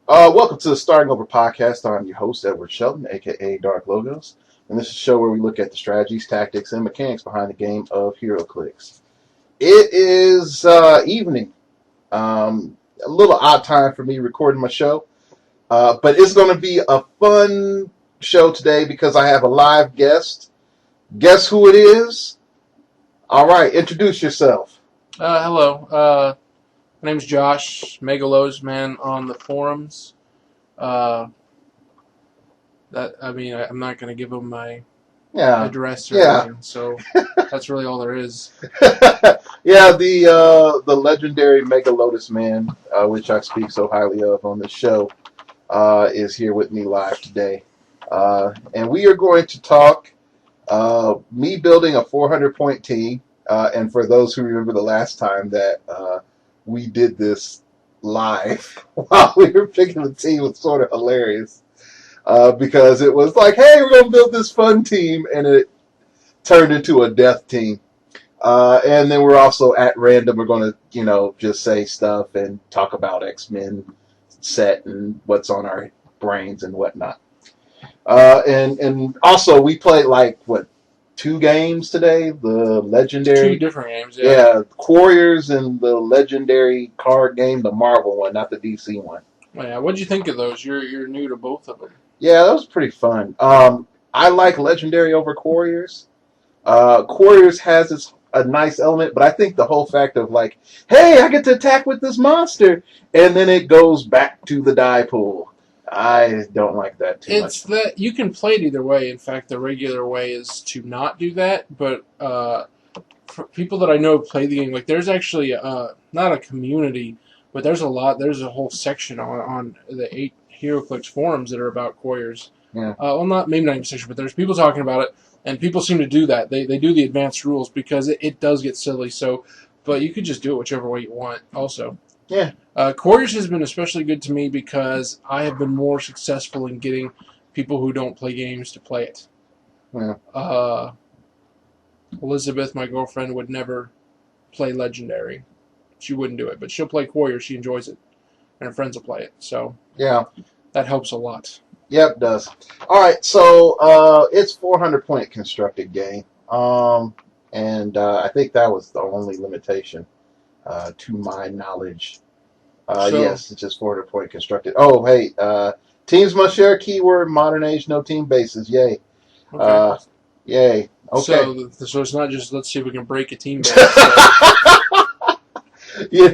Welcome to the Starting Over podcast. I'm your host, Edward Shelton, aka Dark Logos, and this is a show where we look at the strategies, tactics, and mechanics behind the game of Heroclix. It is evening. A little odd time for me recording my show, but it's going to be a fun show today because I have a live guest. Guess who it is? All right, introduce yourself. Hello. My name's Josh, Megalos man on the forums. I'm not going to give them my address or anything, so that's really all there is. The legendary Mega Lotus Man, which I speak so highly of on this show, is here with me live today. And we are going to talk me building a 400-point team. And for those who remember the last time that we did this live while we were picking the team, was sort of hilarious. Because it was like, hey, we're going to build this fun team, and it turned into a death team. And then we're also at random, we're going to, just say stuff and talk about X-Men set and what's on our brains and whatnot. And also we played 2 games today, the legendary... 2 different games, yeah. Warriors and the legendary card game, the Marvel one, not the DC one. Yeah, what'd you think of those? You're new to both of them. Yeah, that was pretty fun. I like Legendary over Warriors. Warriors has a nice element, but I think the whole fact of hey, I get to attack with this monster, and then it goes back to the die pool. I don't like that too much. It's that you can play it either way. In fact, the regular way is to not do that. But for people that I know play the game, there's actually not a community, but there's a whole section on the 8 HeroClix forums that are about Warriors. Yeah. Not even section, but there's people talking about it, and people seem to do that. They do the advanced rules because it does get silly. So, but you could just do it whichever way you want. Also. Yeah. Warriors has been especially good to me because I have been more successful in getting people who don't play games to play it. Yeah. Elizabeth, my girlfriend, would never play Legendary. She wouldn't do it, but she'll play Warriors. She enjoys it, and her friends will play it. So yeah, that helps a lot. Yep, it does. All right, so it's 400-point constructed game, and I think that was the only limitation. To my knowledge. Yes, it's just 400-point constructed. Oh, hey, teams must share a keyword, modern age, no team bases. Yay. Okay. Yay. Okay. So it's not just, let's see if we can break a team base. Yeah.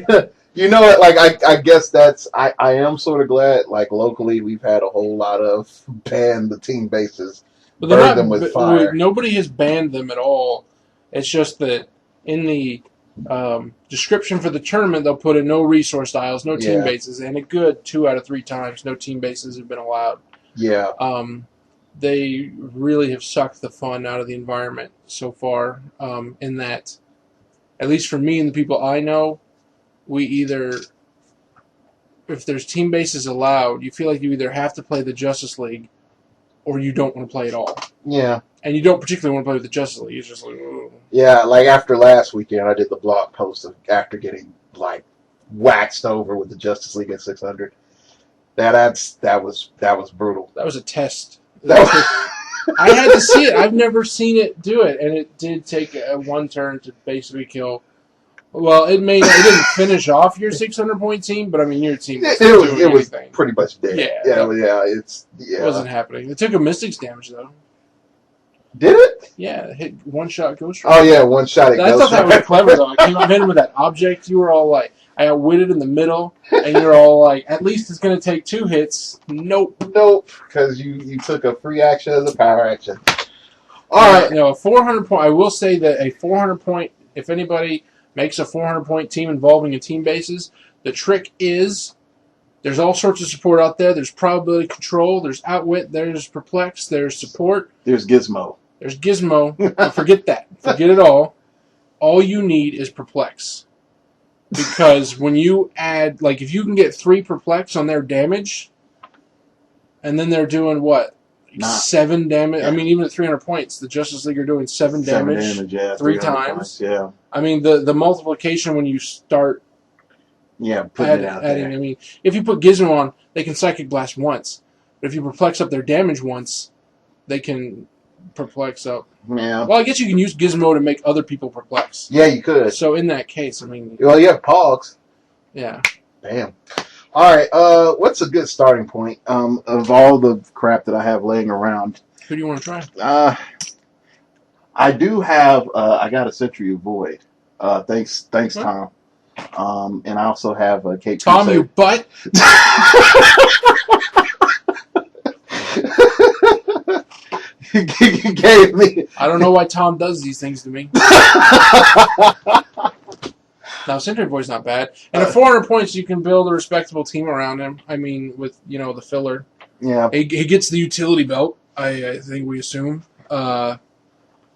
You know what, I guess I am sort of glad, locally we've had a whole lot of ban the team bases, burn them with fire. Nobody has banned them at all. It's just that in the description for the tournament, they'll put in no resource tiles, no team bases, and a good 2 out of 3 times no team bases have been allowed. Yeah. They really have sucked the fun out of the environment so far, in that, at least for me and the people I know, we either, if there's team bases allowed, you feel like you either have to play the Justice League or you don't want to play at all. Yeah. And you don't particularly want to play with the Justice League. It's just ugh. Yeah, after last weekend, I did the blog post after getting waxed over with the Justice League at 600. That was brutal. That was a test. I had to see it. I've never seen it do it, and it did take one turn to basically kill. Well, it didn't finish off your 600-point team, but I mean your team was it was pretty much dead. It wasn't happening. It took a Mystics damage though. Did it? Yeah, it hit one-shot Ghost Rider. Oh, yeah, one-shot at Ghost Rider. I thought that was clever, though. I came up in with that object. You were all I outwitted in the middle, and you're all at least it's going to take 2 hits. Nope, because you took a free action as a power action. All right. A 400-point, I will say that a 400-point, if anybody makes a 400-point team involving a team bases, the trick is there's all sorts of support out there. There's probability control, there's outwit, there's perplex, there's support. There's Gizmo. There's Gizmo. Forget that. Forget it all. All you need is perplex. Because when you add, if you can get 3 perplex on their damage, and then they're doing what? 7 damage? Yeah. I mean, even at 300 points, the Justice League are doing 7 damage, 3 times. Points, yeah. I mean, the multiplication when you start Yeah, putting it out there. I mean, if you put Gizmo on, they can Psychic Blast once. But if you perplex up their damage once, they can perplex up. Yeah. Well, I guess you can use Gizmo to make other people perplex. Yeah, you could. So in that case, I mean... Well, you have Pogs. Yeah. Damn. All right, what's a good starting point of all the crap that I have laying around? Who do you want to try? I do have, I got a Century of Void. Thanks, Tom. And I also have a Cape Tom, Crusade. you butt! You gave me. I don't know why Tom does these things to me. Now, Century Boy's not bad. And at 400 points, you can build a respectable team around him. I mean, with, the filler. Yeah. He gets the utility belt, I think we assume. Yeah,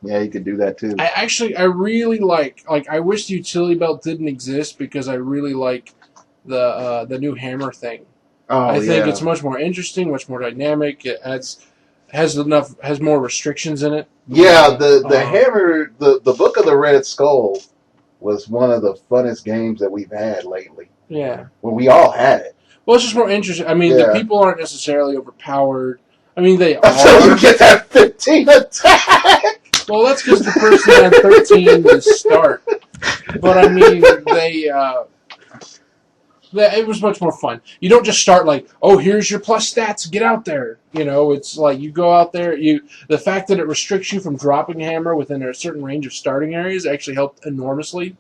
you could do that too. I really like, I wish the utility belt didn't exist because I really like the new hammer thing. Oh, I think it's much more interesting, much more dynamic. It has more restrictions in it. Yeah, the hammer, the Book of the Red Skull was one of the funnest games that we've had lately. Yeah. Well, we all had it. Well, it's just more interesting. I mean, the people aren't necessarily overpowered. I mean, they are. Until you get that 15 attack! Well, that's because the person had 13 to start. But, I mean, it was much more fun. You don't just start like, oh, here's your plus stats, get out there. It's like you go out there. The fact that it restricts you from dropping hammer within a certain range of starting areas actually helped enormously.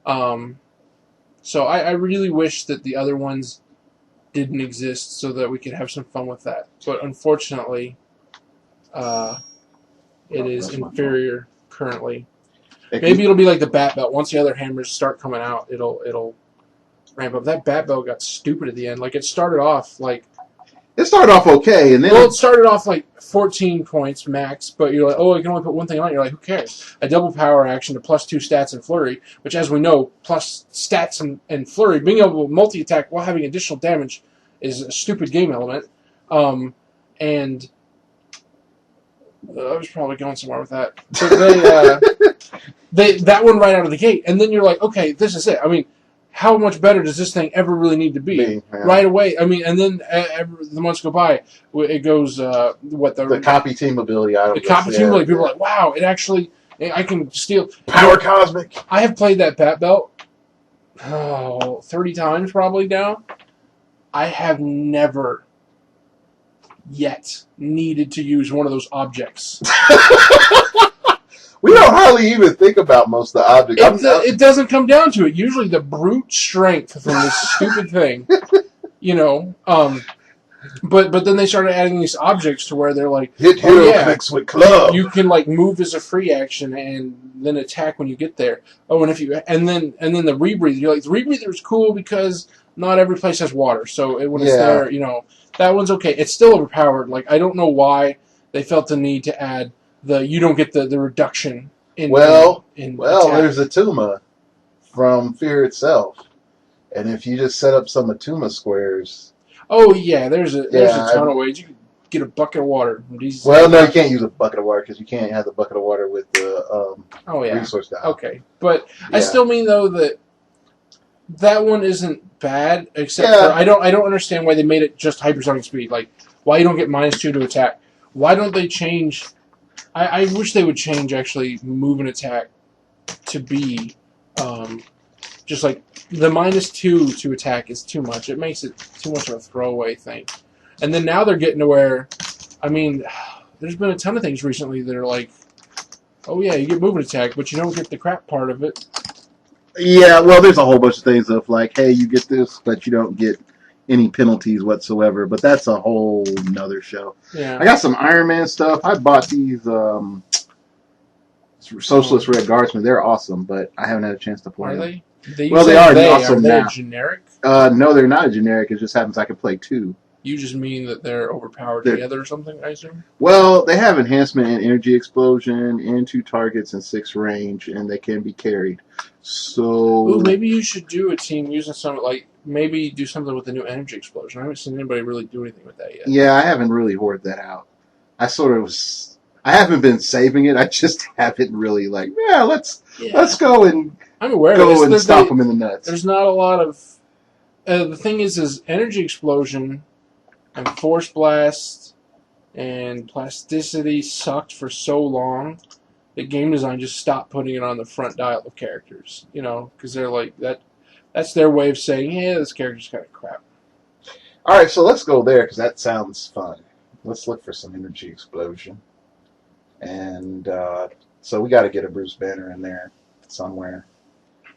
So I really wish that the other ones didn't exist so that we could have some fun with that. But unfortunately, it is inferior currently. Maybe it'll be like the Bat Belt. Once the other hammers start coming out, it'll ramp up. That Bat Belt got stupid at the end. Like, it started off okay, and then... Well, it started off like 14 points max, but you're like, oh, I can only put one thing on it. You're like, who cares? A double power action to plus 2 stats and flurry, which, as we know, plus stats and flurry, being able to multi-attack while having additional damage is a stupid game element. And I was probably going somewhere with that. But that one right out of the gate, and then you're like, okay, this is it. I mean, how much better does this thing ever really need to be? Right away. I mean, and then the months go by, it goes, the copy team ability. The copy team ability. People are like, wow, it actually, I can steal. Power Cosmic. I have played that Bat Belt 30 times probably now. I have never yet needed to use one of those objects. We don't hardly even think about most of the objects. It doesn't come down to it. Usually the brute strength from this stupid thing, But then they started adding these objects to where they're like, hit Heroclix with club. You can like move as a free action and then attack when you get there. Oh, and then the rebreather. You're like, the rebreather is cool because not every place has water. So when it's there, that one's okay. It's still overpowered. Like, I don't know why they felt the need to add you don't get the reduction in attack. There's Atuma from Fear itself, and if you just set up some Atuma squares. Oh yeah, there's a ton of ways you can get a bucket of water. No, you can't use a bucket of water because you can't have the bucket of water with the resource dial. Okay, but I still mean though that one isn't bad, except for I don't understand why they made it just hypersonic speed. Like, why you don't get -2 to attack? Why don't they change? I wish they would change actually move and attack to be just like the -2 to attack is too much. It makes it too much of a throwaway thing. And then now they're getting to where, I mean, there's been a ton of things recently that are like, oh yeah, you get move and attack, but you don't get the crap part of it. Yeah, well, there's a whole bunch of things of like, hey, you get this, but you don't get any penalties whatsoever, but that's a whole nother show. Yeah. I got some Iron Man stuff. I bought these Socialist Red Guardsmen. They're awesome, but I haven't had a chance to play them. Are they? They are awesome are they now. Generic? No, they're not a generic. It just happens I can play 2. You just mean that they're overpowered together or something, I assume? Well, they have enhancement and energy explosion, and 2 targets and 6 range, and they can be carried. So... Ooh, maybe you should do a team using some, like, maybe do something with the new energy explosion. I haven't seen anybody really do anything with that yet. Yeah, I haven't really hoarded that out. I haven't been saving it. I just haven't really, like, let's go and I'm aware go and stomp them in the nuts. There's not a lot of the thing is energy explosion and force blast and plasticity sucked for so long that game design just stopped putting it on the front dial of characters. Because they're like that. That's their way of saying, "Yeah, this character's kind of crap." All right, so let's go there because that sounds fun. Let's look for some energy explosion, and so we got to get a Bruce Banner in there somewhere.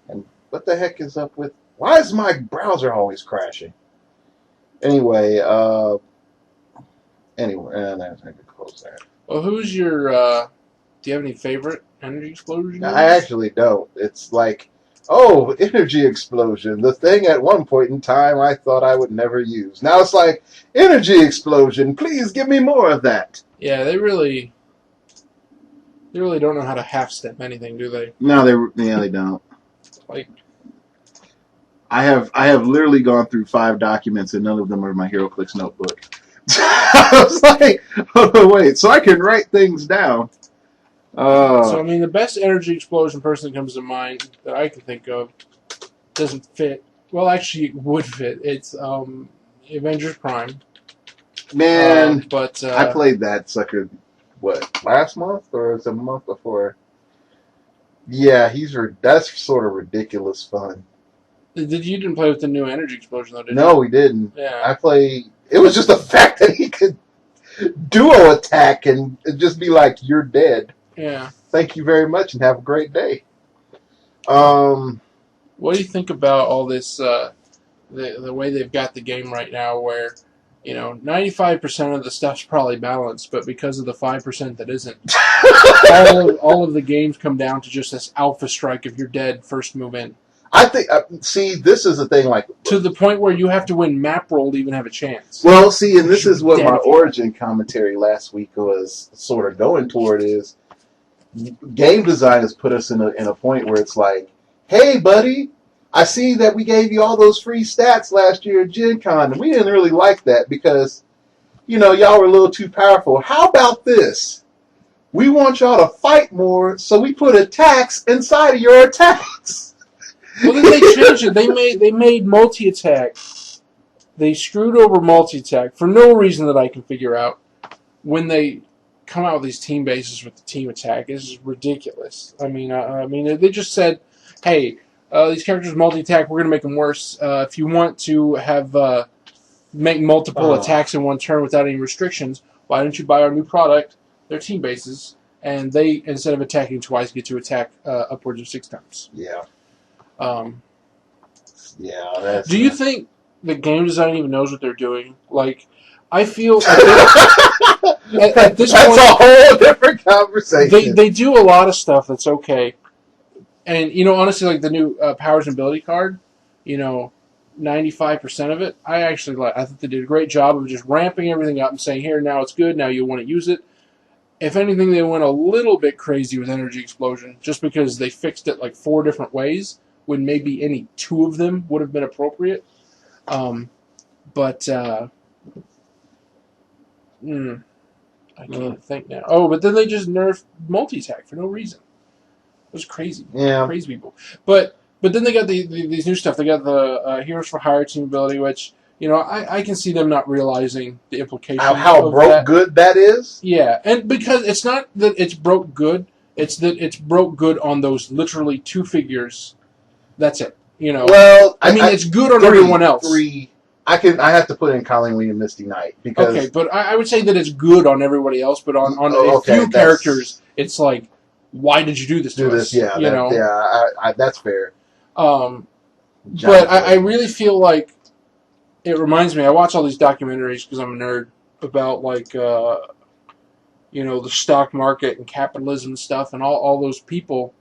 And what the heck is up with? Why is my browser always crashing? Anyway, I could close that. Well, who's your? Do you have any favorite energy explosion? I actually don't. It's like, oh, energy explosion. The thing at one point in time I thought I would never use. Now it's like, energy explosion. Please give me more of that. Yeah, they really don't know how to half step anything, do they? No, they don't. Like, I have literally gone through 5 documents and none of them are in my Heroclix notebook. I was like, oh wait, so I can write things down. so I mean, the best energy explosion person that comes to mind that I can think of doesn't fit. Well, actually, it would fit. It's Avengers Prime. Man, but I played that sucker. What, last month or was it a month before? Yeah, that's sort of ridiculous fun. You didn't play with the new energy explosion though, did you? No, we didn't. Yeah. I played. It was just the fact that he could duo attack and just be like, "You're dead. Yeah. Thank you very much and have a great day." What do you think about all this? The way they've got the game right now, where 95% of the stuff's probably balanced, but because of the 5% that isn't, all of the games come down to just this alpha strike. If you're dead, first move in. I think. See, this is the thing. Like, to the point where you have to win map roll to even have a chance. Well, see, and this is what my origin commentary last week was sort of going toward is game design has put us in a point where it's like, hey, buddy, I see that we gave you all those free stats last year at Gen Con, and we didn't really like that because, y'all were a little too powerful. How about this? We want y'all to fight more, so we put attacks inside of your attacks. Well, then they changed it. They made multi-attack. They screwed over multi-attack for no reason that I can figure out. When they come out with these team bases with the team attack, it's ridiculous. I mean, they just said, "Hey, these characters multi-attack. We're going to make them worse. If you want to have make multiple attacks in one turn without any restrictions, why don't you buy our new product? They're team bases, and they instead of attacking twice, get to attack upwards of 6 times." Yeah. Do you think the game design even knows what they're doing? Like, I feel at this point, that's a whole different conversation. They do a lot of stuff that's okay, and honestly, like the new powers and ability card, 95% of it, I actually like. I think they did a great job of just ramping everything up and saying, "Here, now it's good. Now you want to use it." If anything, they went a little bit crazy with energy explosion, just because they fixed it like 4 different ways, when maybe any 2 of them would have been appropriate. I can't think now. Oh, but then they just nerfed multi-attack for no reason. It was crazy. Yeah. Crazy people. But then they got these new stuff. They got the Heroes for Hire team ability, which, I can see them not realizing the implications how of broke that. good that is? Yeah, and because it's not that it's broke good, it's that it's broke good on those literally 2 figures. That's it. Well, it's good on everyone else. 3. I have to put in Colleen Wing and Misty Knight because. Okay, but I would say that it's good on everybody else, but on a few characters, it's like, why did you do this to us? Yeah, that's fair. But I really feel like it reminds me. I watch all these documentaries because I'm a nerd about like the stock market and capitalism and stuff, and all those people.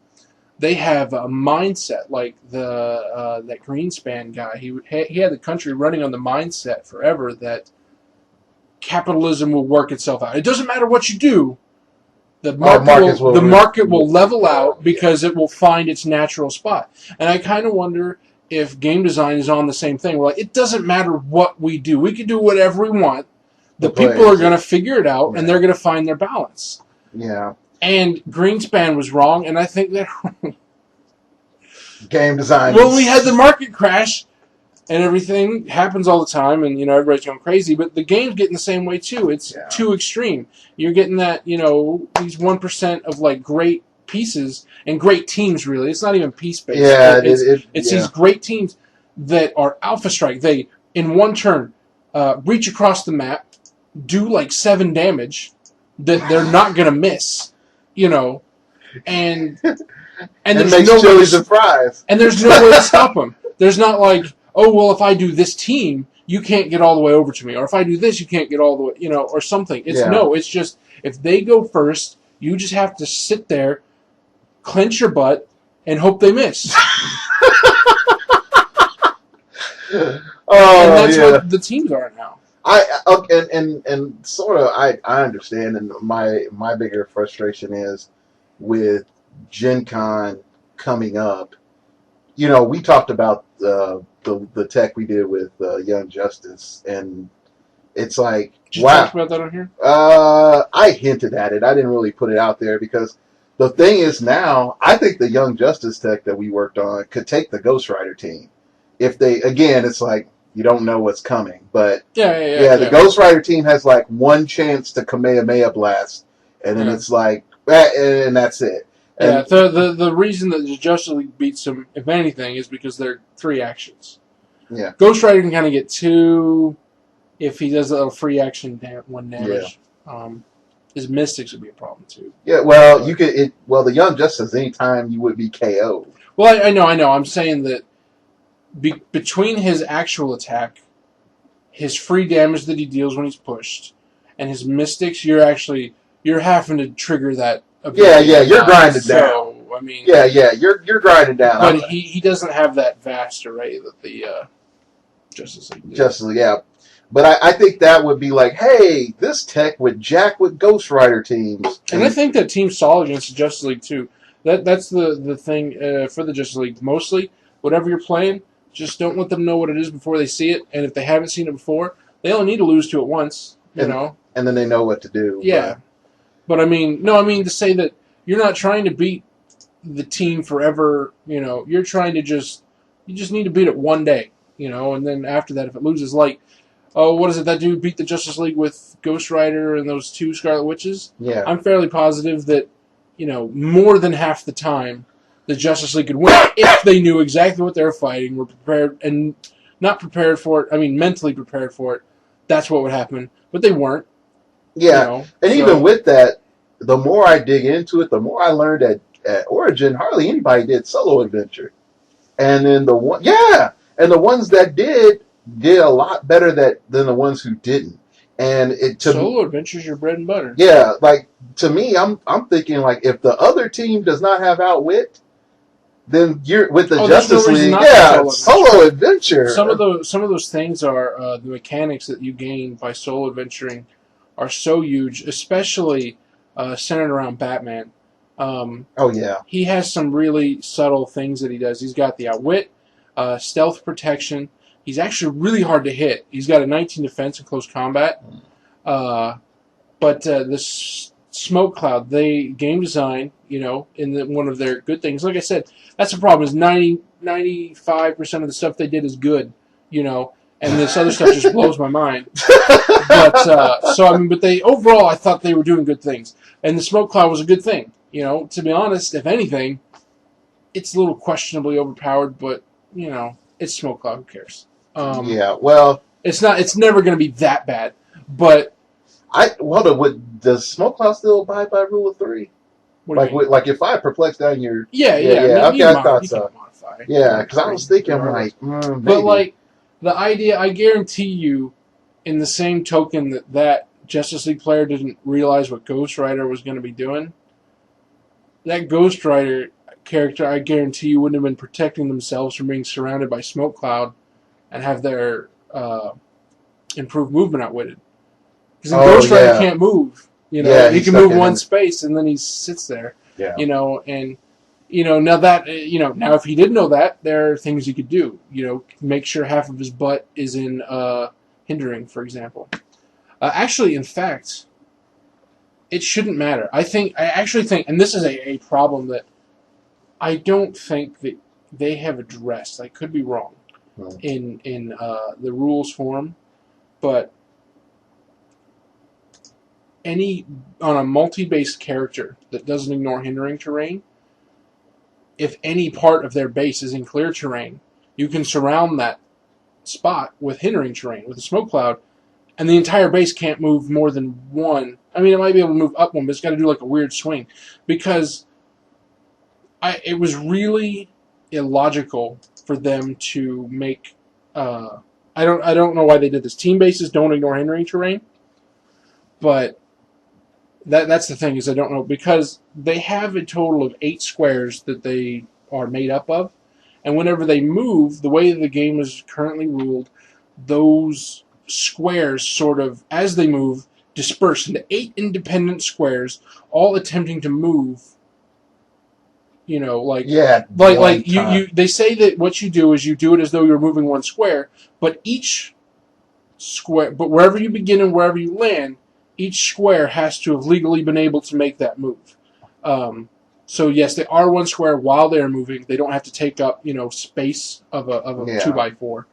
They have a mindset like that Greenspan guy. He had the country running on the mindset forever that capitalism will work itself out. It doesn't matter what you do. The market will level out because it will find its natural spot. And I kind of wonder if game design is on the same thing. We're like, it doesn't matter what we do. We can do whatever we want. The people are going to figure it out, and they're going to find their balance. Yeah. And Greenspan was wrong, and I think that game design. When we had the market crash, and everything happens all the time, and everybody's going crazy. But the game's getting the same way too. It's too extreme. You're getting that these 1% of like great pieces and great teams. Really, it's not even piece based. Yeah, it's these great teams that are alpha strike. They in one turn reach across the map, do like 7 damage that they're not gonna miss. And there's makes no Chili way surprise. and there's no way to stop them. There's not like, oh well, if I do this team, you can't get all the way over to me, or if I do this, you can't get all the way, or something. It's just if they go first, you just have to sit there, clench your butt, and hope they miss. And that's what the teams are now. And sort of I understand, and my bigger frustration is with Gen Con coming up. We talked about the tech we did with Young Justice, and it's like, Did you talk about that on here? I hinted at it. I didn't really put it out there because the thing is now, I think the Young Justice tech that we worked on could take the Ghost Rider team. If they, again, it's like, you don't know what's coming. But the Ghost Rider team has like one chance to Kamehameha Blast, and then it's like, and that's it. And the reason that the Justice League beats them, if anything, is because they're 3 actions. Yeah. Ghost Rider can kind of get 2 if he does a little free action 1 damage. Yeah. His Mystics would be a problem too. Yeah, well, the Young Justice, anytime you would be KO'd. Well, I know. I'm saying that between his actual attack, his free damage that he deals when he's pushed, and his Mystics, you're having to trigger that. Yeah, you're grinding down. So, I mean, you're grinding down. But he doesn't have that vast array that the Justice League did. Justice League, yeah. But I think that would be like, hey, this tech would jack with Ghost Rider teams. And I think that team's solid against the Justice League too. That's the thing for the Justice League. Mostly, whatever you're playing, just don't let them know what it is before they see it. And if they haven't seen it before, they only need to lose to it once, And then they know what to do. Yeah. But I mean to say that you're not trying to beat the team forever, you're trying to you just need to beat it one day, and then after that, if it loses, like, oh, what is it, that dude beat the Justice League with Ghost Rider and those 2 Scarlet Witches? Yeah. I'm fairly positive that, more than half the time, the Justice League could win if they knew exactly what they were fighting, were prepared, and not prepared for it, I mean mentally prepared for it. That's what would happen. But they weren't. Yeah. Even with that, the more I dig into it, the more I learned at Origin, hardly anybody did solo adventure. And then the ones that did a lot better than the ones who didn't. And solo adventure's your bread and butter. Yeah, like to me, I'm thinking like if the other team does not have outwit, then you're with the Justice League. Yeah, solo adventure. Some of those things are the mechanics that you gain by solo adventuring are so huge, especially centered around Batman. He has some really subtle things that he does. He's got the outwit, stealth protection. He's actually really hard to hit. He's got a 19 defense in close combat. But the smoke cloud, they game design, in one of their good things. Like I said, that's the problem. Is 95% of the stuff they did is good, and this other stuff just blows my mind. But they overall, I thought they were doing good things, and the smoke cloud was a good thing. To be honest, if anything, it's a little questionably overpowered, but it's smoke cloud. Who cares? It's never going to be that bad. But does smoke cloud still abide by rule of 3? Like if I perplex down your I thought so. Yeah, because I was thinking but like the idea, I guarantee you, in the same token that Justice League player didn't realize what Ghost Rider was going to be doing, that Ghost Rider character, I guarantee you, wouldn't have been protecting themselves from being surrounded by smoke cloud and have their improved movement outwitted. Because Ghost Rider can't move. He can move one space and then he sits there. Yeah. And now that now if he didn't know that, there are things he could do. Make sure half of his butt is in hindering, for example. Actually, in fact, it shouldn't matter. I actually think, and this is a problem that I don't think that they have addressed. I could be wrong. Hmm. in the rules form, but any on a multi-base character that doesn't ignore hindering terrain, if any part of their base is in clear terrain, you can surround that spot with hindering terrain with a smoke cloud, and the entire base can't move more than one. I mean, it might be able to move up one, but it's got to do like a weird swing, because it was really illogical for them to make. I don't know why they did this. Team bases don't ignore hindering terrain, but that's the thing is I don't know, because they have a total of 8 squares that they are made up of, and whenever they move, the way the game is currently ruled, those squares sort of, as they move, disperse into 8 independent squares, all attempting to move. Like you they say that what you do is you do it as though you're moving one square, but each square, but wherever you begin and wherever you land, each square has to have legally been able to make that move. So yes, they are one square while they are moving. They don't have to take up space of a 2x4,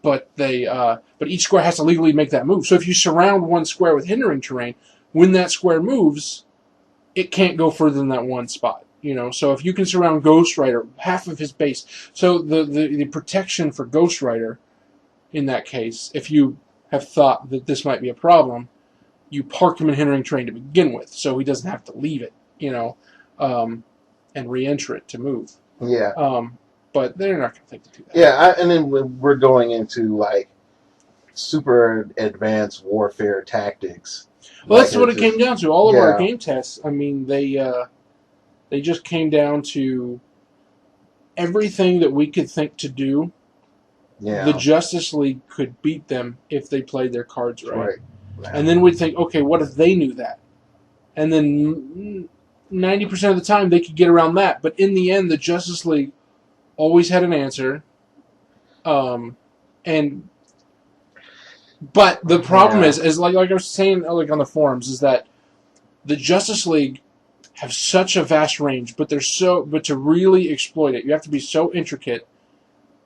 but but each square has to legally make that move. So if you surround one square with hindering terrain, when that square moves, it can't go further than that one spot. So if you can surround Ghost Rider, half of his base. So the protection for Ghost Rider, in that case, if you have thought that this might be a problem, you park him in hindering terrain to begin with, so he doesn't have to leave it, and re-enter it to move. Yeah. But they're not going to think to do that. Yeah, and then we're going into like super advanced warfare tactics. Well, that's what it came down to. All of our game tests, I mean, they just came down to everything that we could think to do. Yeah. The Justice League could beat them if they played their cards right. And then we'd think, okay, what if they knew that? And then 90% of the time they could get around that. But in the end, the Justice League always had an answer. But the problem is like I was saying, like on the forums, is that the Justice League have such a vast range, but to really exploit it, you have to be so intricate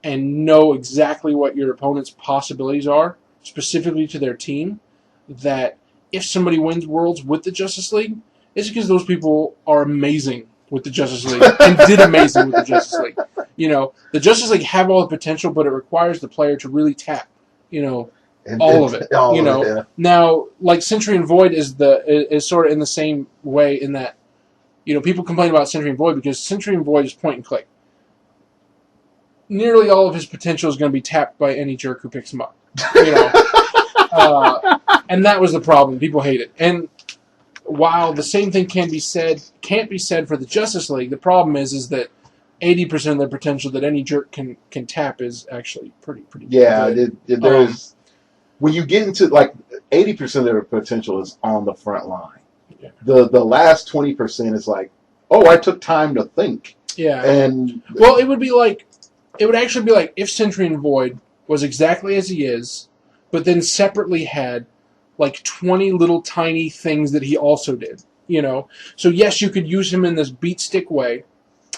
and know exactly what your opponent's possibilities are, specifically to their team, that if somebody wins Worlds with the Justice League, it's because those people are amazing with the Justice League and did amazing with the Justice League. The Justice League have all the potential, but it requires the player to really tap, all of it. Now, like Sentry and Void is sort of in the same way in that, people complain about Sentry and Void because Sentry and Void is point and click. Nearly all of his potential is going to be tapped by any jerk who picks him up. And that was the problem. People hate it. And while the same thing can't be said for the Justice League, the problem is that 80% of their potential that any jerk can tap is actually pretty good. There's when you get into like 80% of their potential is on the front line. Yeah. The last 20% is like, oh, I took time to think. Yeah. And well, it would actually be like if Sentry and Void was exactly as he is, but then separately had like 20 little tiny things that he also did. So yes, you could use him in this beat stick way,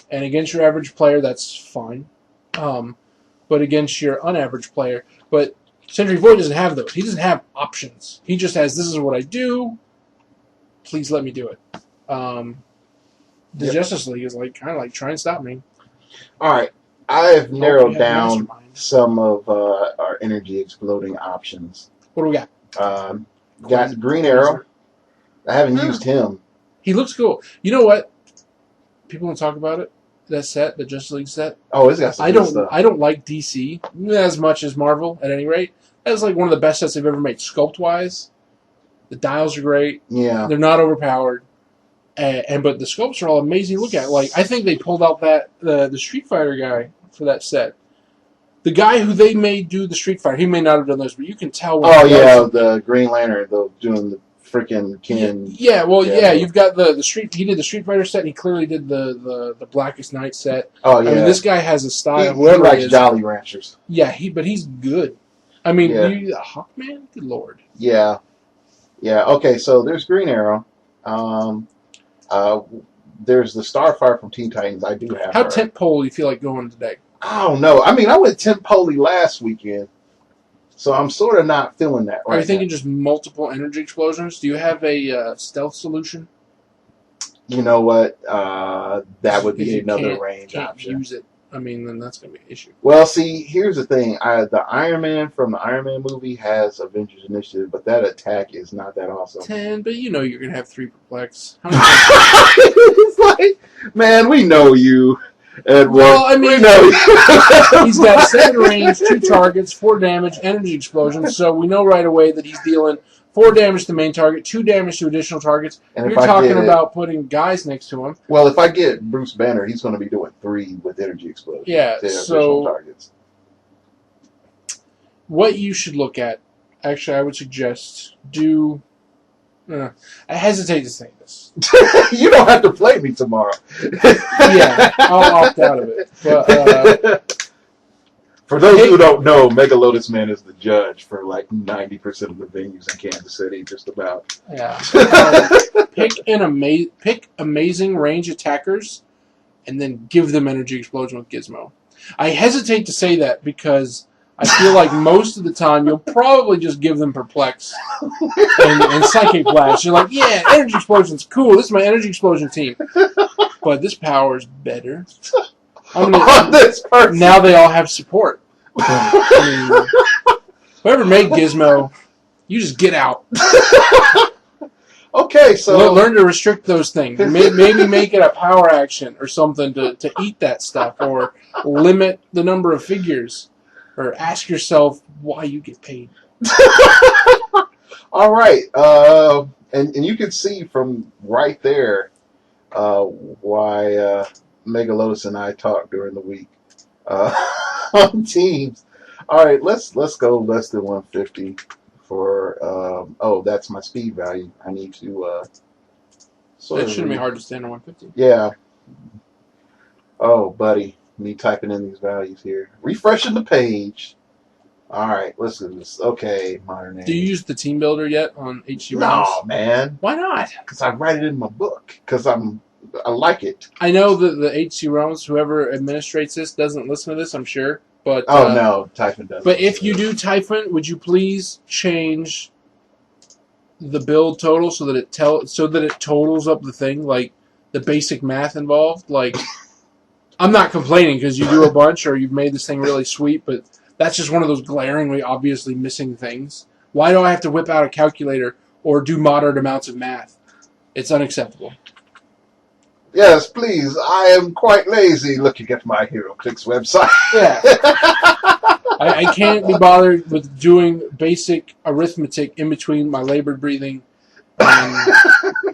and against your average player, that's fine. But against your unaverage player, but Sentry Void doesn't have those. He doesn't have options. He just has, this is what I do. Please let me do it. The Justice League is like kind of like try and stop me. All right, I have narrowed down some of our energy exploding options. What do we got? Got Green Arrow. I haven't used him. He looks cool. You know what? People don't talk about it. That set, the Justice League set. Oh, it's got some good stuff. I don't like DC as much as Marvel. At any rate, that's like one of the best sets they've ever made, sculpt wise. The dials are great. Yeah, they're not overpowered, but the sculpts are all amazing to look at. Like I think they pulled out that the Street Fighter guy for that set. The guy who they made do the Street Fighter, he may not have done those, but you can tell. The Green Lantern, doing the freaking Ken. Yeah, you've got the Street. He did the Street Fighter set. And he clearly did the Blackest Night set. Oh yeah, I mean, this guy has a style. He likes Jolly Ranchers. Yeah, but he's good. I mean, Hawkman, good lord. Yeah. Okay, so there's Green Arrow. There's the Starfire from Teen Titans. I do have. How tentpole do you feel like going today? I don't know. I mean, I went Tempoli last weekend, so I'm sort of not feeling that Are right you thinking now. just multiple energy explosions? Do you have a stealth solution? You know what? That would If be you another range can't option. use it, I mean, then that's going to be an issue. Well, see, here's the thing. The Iron Man from the Iron Man movie has Avengers Initiative, but that attack is not that awesome. 10, but you know you're going to have 3 perplex. It's like, man, we know you, Edward. Well, I mean, we know you. he's got 7 range, 2 targets, 4 damage, energy explosion, so we know right away that he's dealing 4 damage to the main target, 2 damage to additional targets. And You're talking about putting guys next to him. Well, if I get Bruce Banner, he's going to be doing 3 with energy explosion. Yeah, to so additional targets. What you should look at, actually, I would suggest do. I hesitate to say this. You don't have to play me tomorrow. Yeah, I'll opt out of it. But for those who don't know, Mega Lotus Man is the judge for like 90% of the venues in Kansas City, just about. yeah, pick amazing range attackers, and then give them energy explosion with Gizmo. I hesitate to say that because I feel like most of the time you'll probably just give them perplex and psychic blast. You're like, yeah, energy explosion's cool. This is my energy explosion team, but this power's better. Now they all have support. I mean, whoever made Gizmo, you just get out. Okay, so learn to restrict those things. Maybe make it a power action or something to eat that stuff, or limit the number of figures, or ask yourself why you get paid. All right, and you can see from right there why Mega Lotus and I talked during the week on Teams. All right, let's go less than 150 for. That's my speed value. I need to. It shouldn't be hard to stand on 150. Yeah. Oh, buddy, me typing in these values here, refreshing the page. All right, let's do this. Okay, modern age. Do you use the team builder yet on HC No, rounds? man. Why not? Because I write it in my book. Because I like it. I know that the HC rounds, whoever administrates this, doesn't listen to this, I'm sure. But no, Typhon doesn't. But if you do Typhon, would you please change the build total so that it totals up the thing, like the basic math involved? Like, I'm not complaining because you do a bunch or you've made this thing really sweet, but that's just one of those glaringly obviously missing things. Why do I have to whip out a calculator or do moderate amounts of math? It's unacceptable. Yes, please. I am quite lazy looking at my Heroclix website. Yeah. I can't be bothered with doing basic arithmetic in between my labored breathing and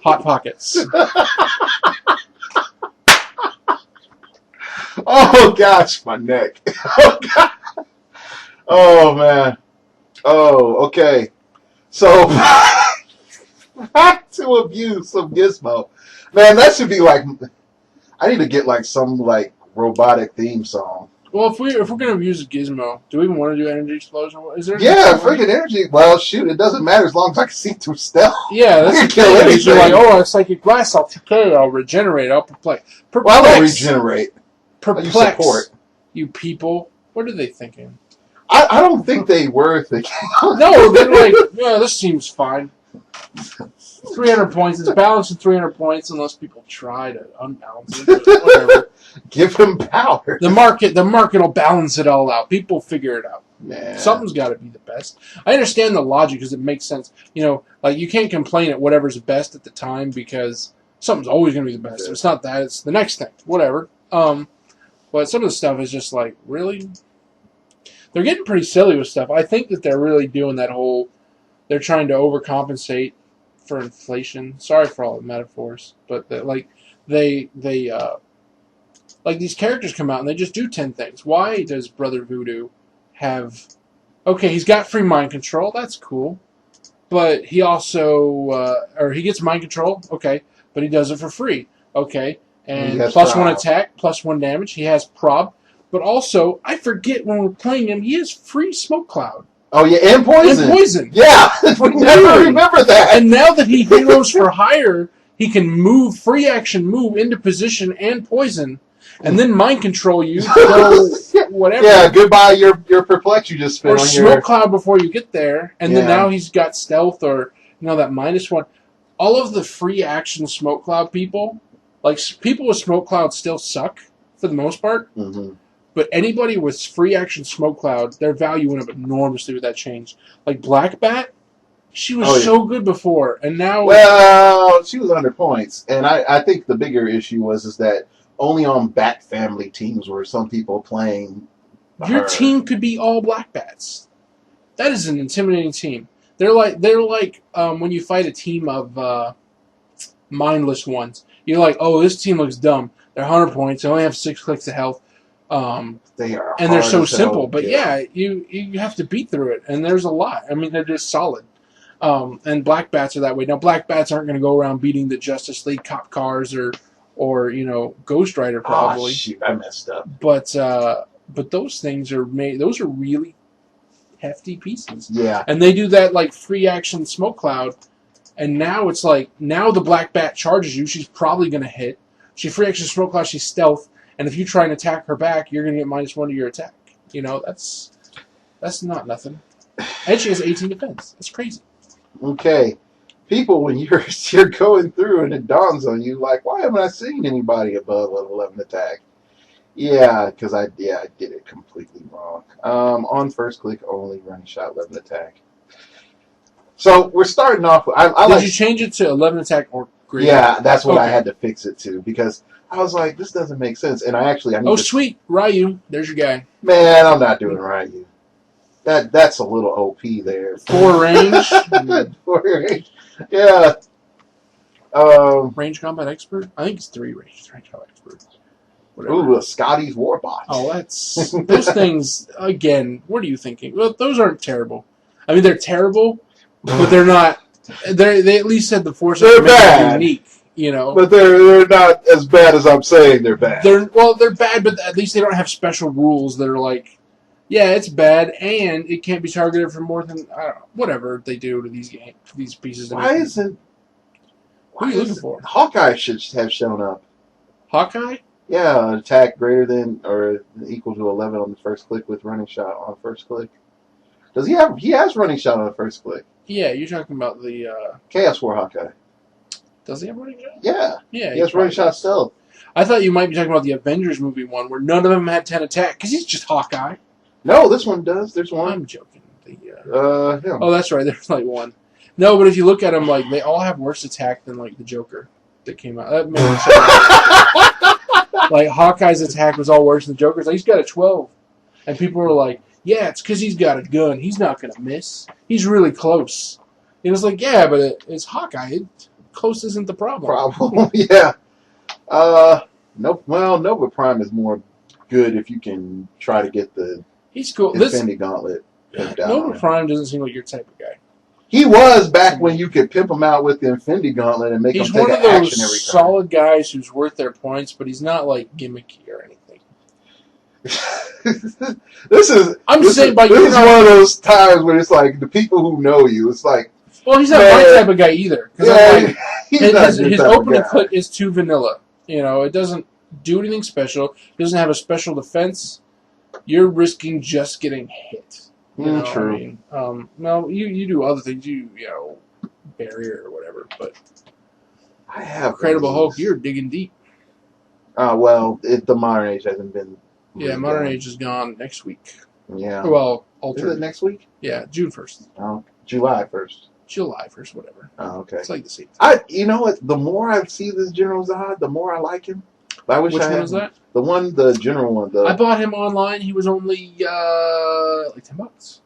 hot pockets. Oh, gosh, my neck. Oh, God. Oh, man. Oh, okay. So, back to abuse of Gizmo. Man, that should be like, I need to get like some like robotic theme song. Well, if we're gonna use a Gizmo, do we even want to do energy explosion? Is there? Yeah, freaking energy. Well, shoot, it doesn't matter as long as I can see through stealth. Yeah, that's I the can kill thing. anything. You're like, oh, a psychic blast, I'll TK, I'll regenerate, I'll perplex. Well, I don't regenerate. Perplex. I use support. You people, what are they thinking? I don't think they were thinking. No, they're like, yeah, this seems fine. 300 points. It's balanced at 300 points unless people try to unbalance it. But whatever. Give them power. The market will balance it all out. People figure it out. Man. Something's got to be the best. I understand the logic because it makes sense. You know, like you can't complain at whatever's best at the time because something's always going to be the best. If it's not that, it's the next thing. Whatever. But some of the stuff is just like, really? They're getting pretty silly with stuff. I think that they're really doing that whole, they're trying to overcompensate for inflation. Sorry for all the metaphors, but like these characters come out and they just do 10 things. Why does Brother Voodoo have? Okay, he's got free mind control. That's cool, but he also he gets mind control. Okay, but he does it for free. Okay, and plus prob. 1 attack, plus 1 damage. He has prob, but also I forget when we're playing him, he has free smoke cloud. Oh yeah, and poison. And poison. Yeah, we never remember that. And now that he heroes for hire, he can free action move into position and poison. and then mind control you to go whatever. Yeah, goodbye your perplex you just spent or on smoke cloud before you get there, and then Yeah. now he's got stealth or that -1. All of the free action smoke cloud people, like people with smoke cloud, still suck for the most part. Mm-hmm. But anybody with free action smoke cloud, their value went up enormously with that change. Like Black Bat, she was so good before, and now Well, she was under points, and I think the bigger issue is that only on Bat Family teams were some people playing. your team could be all Black Bats. That is an intimidating team. They're like when you fight a team of mindless ones. You're like, oh, this team looks dumb. They're 100 points. They only have 6 clicks of health. They are, and they're so simple. hell, But yeah, you have to beat through it, and there's a lot. I mean, they're just solid. And Black Bats are that way. Now, Black Bats aren't going to go around beating the Justice League cop cars or Ghost Rider probably. Oh, shoot, I messed up. But those things are made. Those are really hefty pieces. Yeah. And they do that like free action smoke cloud. And now it's like, now the Black Bat charges you. She's probably going to hit. She free action smoke cloud. She's stealth. And if you try and attack her back, you're going to get -1 to your attack. That's not nothing. And she has 18 defense. That's crazy. Okay. People, when you're going through and it dawns on you, like, why haven't I seen anybody above level 11 attack? Yeah, because I did it completely wrong. On first click only, running shot 11 attack. So we're starting off. Did you change it to 11 attack or greater? Yeah, that's what I had to fix it to because I was like, this doesn't make sense. And I need sweet, Ryu, there's your guy. Man, I'm not doing Ryu. That's a little OP there. 4 range. 4 range. Yeah. Range combat expert. I think it's 3 range. Range combat expert. Whatever. Ooh, a Scotty's Warbot. Oh, that's those things again. What are you thinking? Well, those aren't terrible. I mean, they're terrible, but they're not. They at least had the foresight to make them unique. But they're not as bad as I'm saying they're bad. They're bad, but at least they don't have special rules that are like, yeah, it's bad, and it can't be targeted for more than whatever they do to these pieces. Why isn't? Who are you looking for? Hawkeye should have shown up. Hawkeye? Yeah, attack greater than or equal to 11 on the first click with running shot on first click. Does he have? He has running shot on the first click. Yeah, you're talking about the Chaos War Hawkeye. Does he have running shot? Yeah. Yeah. He has running shot stealth. I thought you might be talking about the Avengers movie one where none of them had 10 attack because he's just Hawkeye. No, this one does. There's one. I'm joking. Him. Oh, that's right. There's like one. No, but if you look at them, like they all have worse attack than like the Joker that came out. That made sense. Like Hawkeye's attack was all worse than Joker's. Like, he's got a 12, and people were like, "Yeah, it's because he's got a gun. He's not gonna miss. He's really close." And it's like, yeah, but it's Hawkeye. Close isn't the problem. Yeah. Nope. Well, Nova Prime is more good if you can try to get the He's cool. Infinity Gauntlet pimped out. Nova Prime doesn't seem like your type of guy. He was back when you could pimp him out with the Infinity Gauntlet and make him take an action every time. He's one of those solid guys who's worth their points, but he's not like gimmicky or anything. This is one of those times where it's like the people who know you. It's like, well, he's not my type of guy either. Yeah, his opening click is too vanilla. It doesn't do anything special. It doesn't have a special defense. You're risking just getting hit. True. I mean, no, you do other things. You barrier or whatever. But I have Incredible Hulk. You're digging deep. Well, the Modern Age hasn't been. Yeah, Modern Age is gone next week. Yeah. Well, is it next week? Yeah, June 1st. Oh, July 1st. July 1st, whatever. Oh, okay. It's like the same. You know what? The more I see this General Zod, the more I like him. I wish Which one was that? The general one. I bought him online. He was only like $10.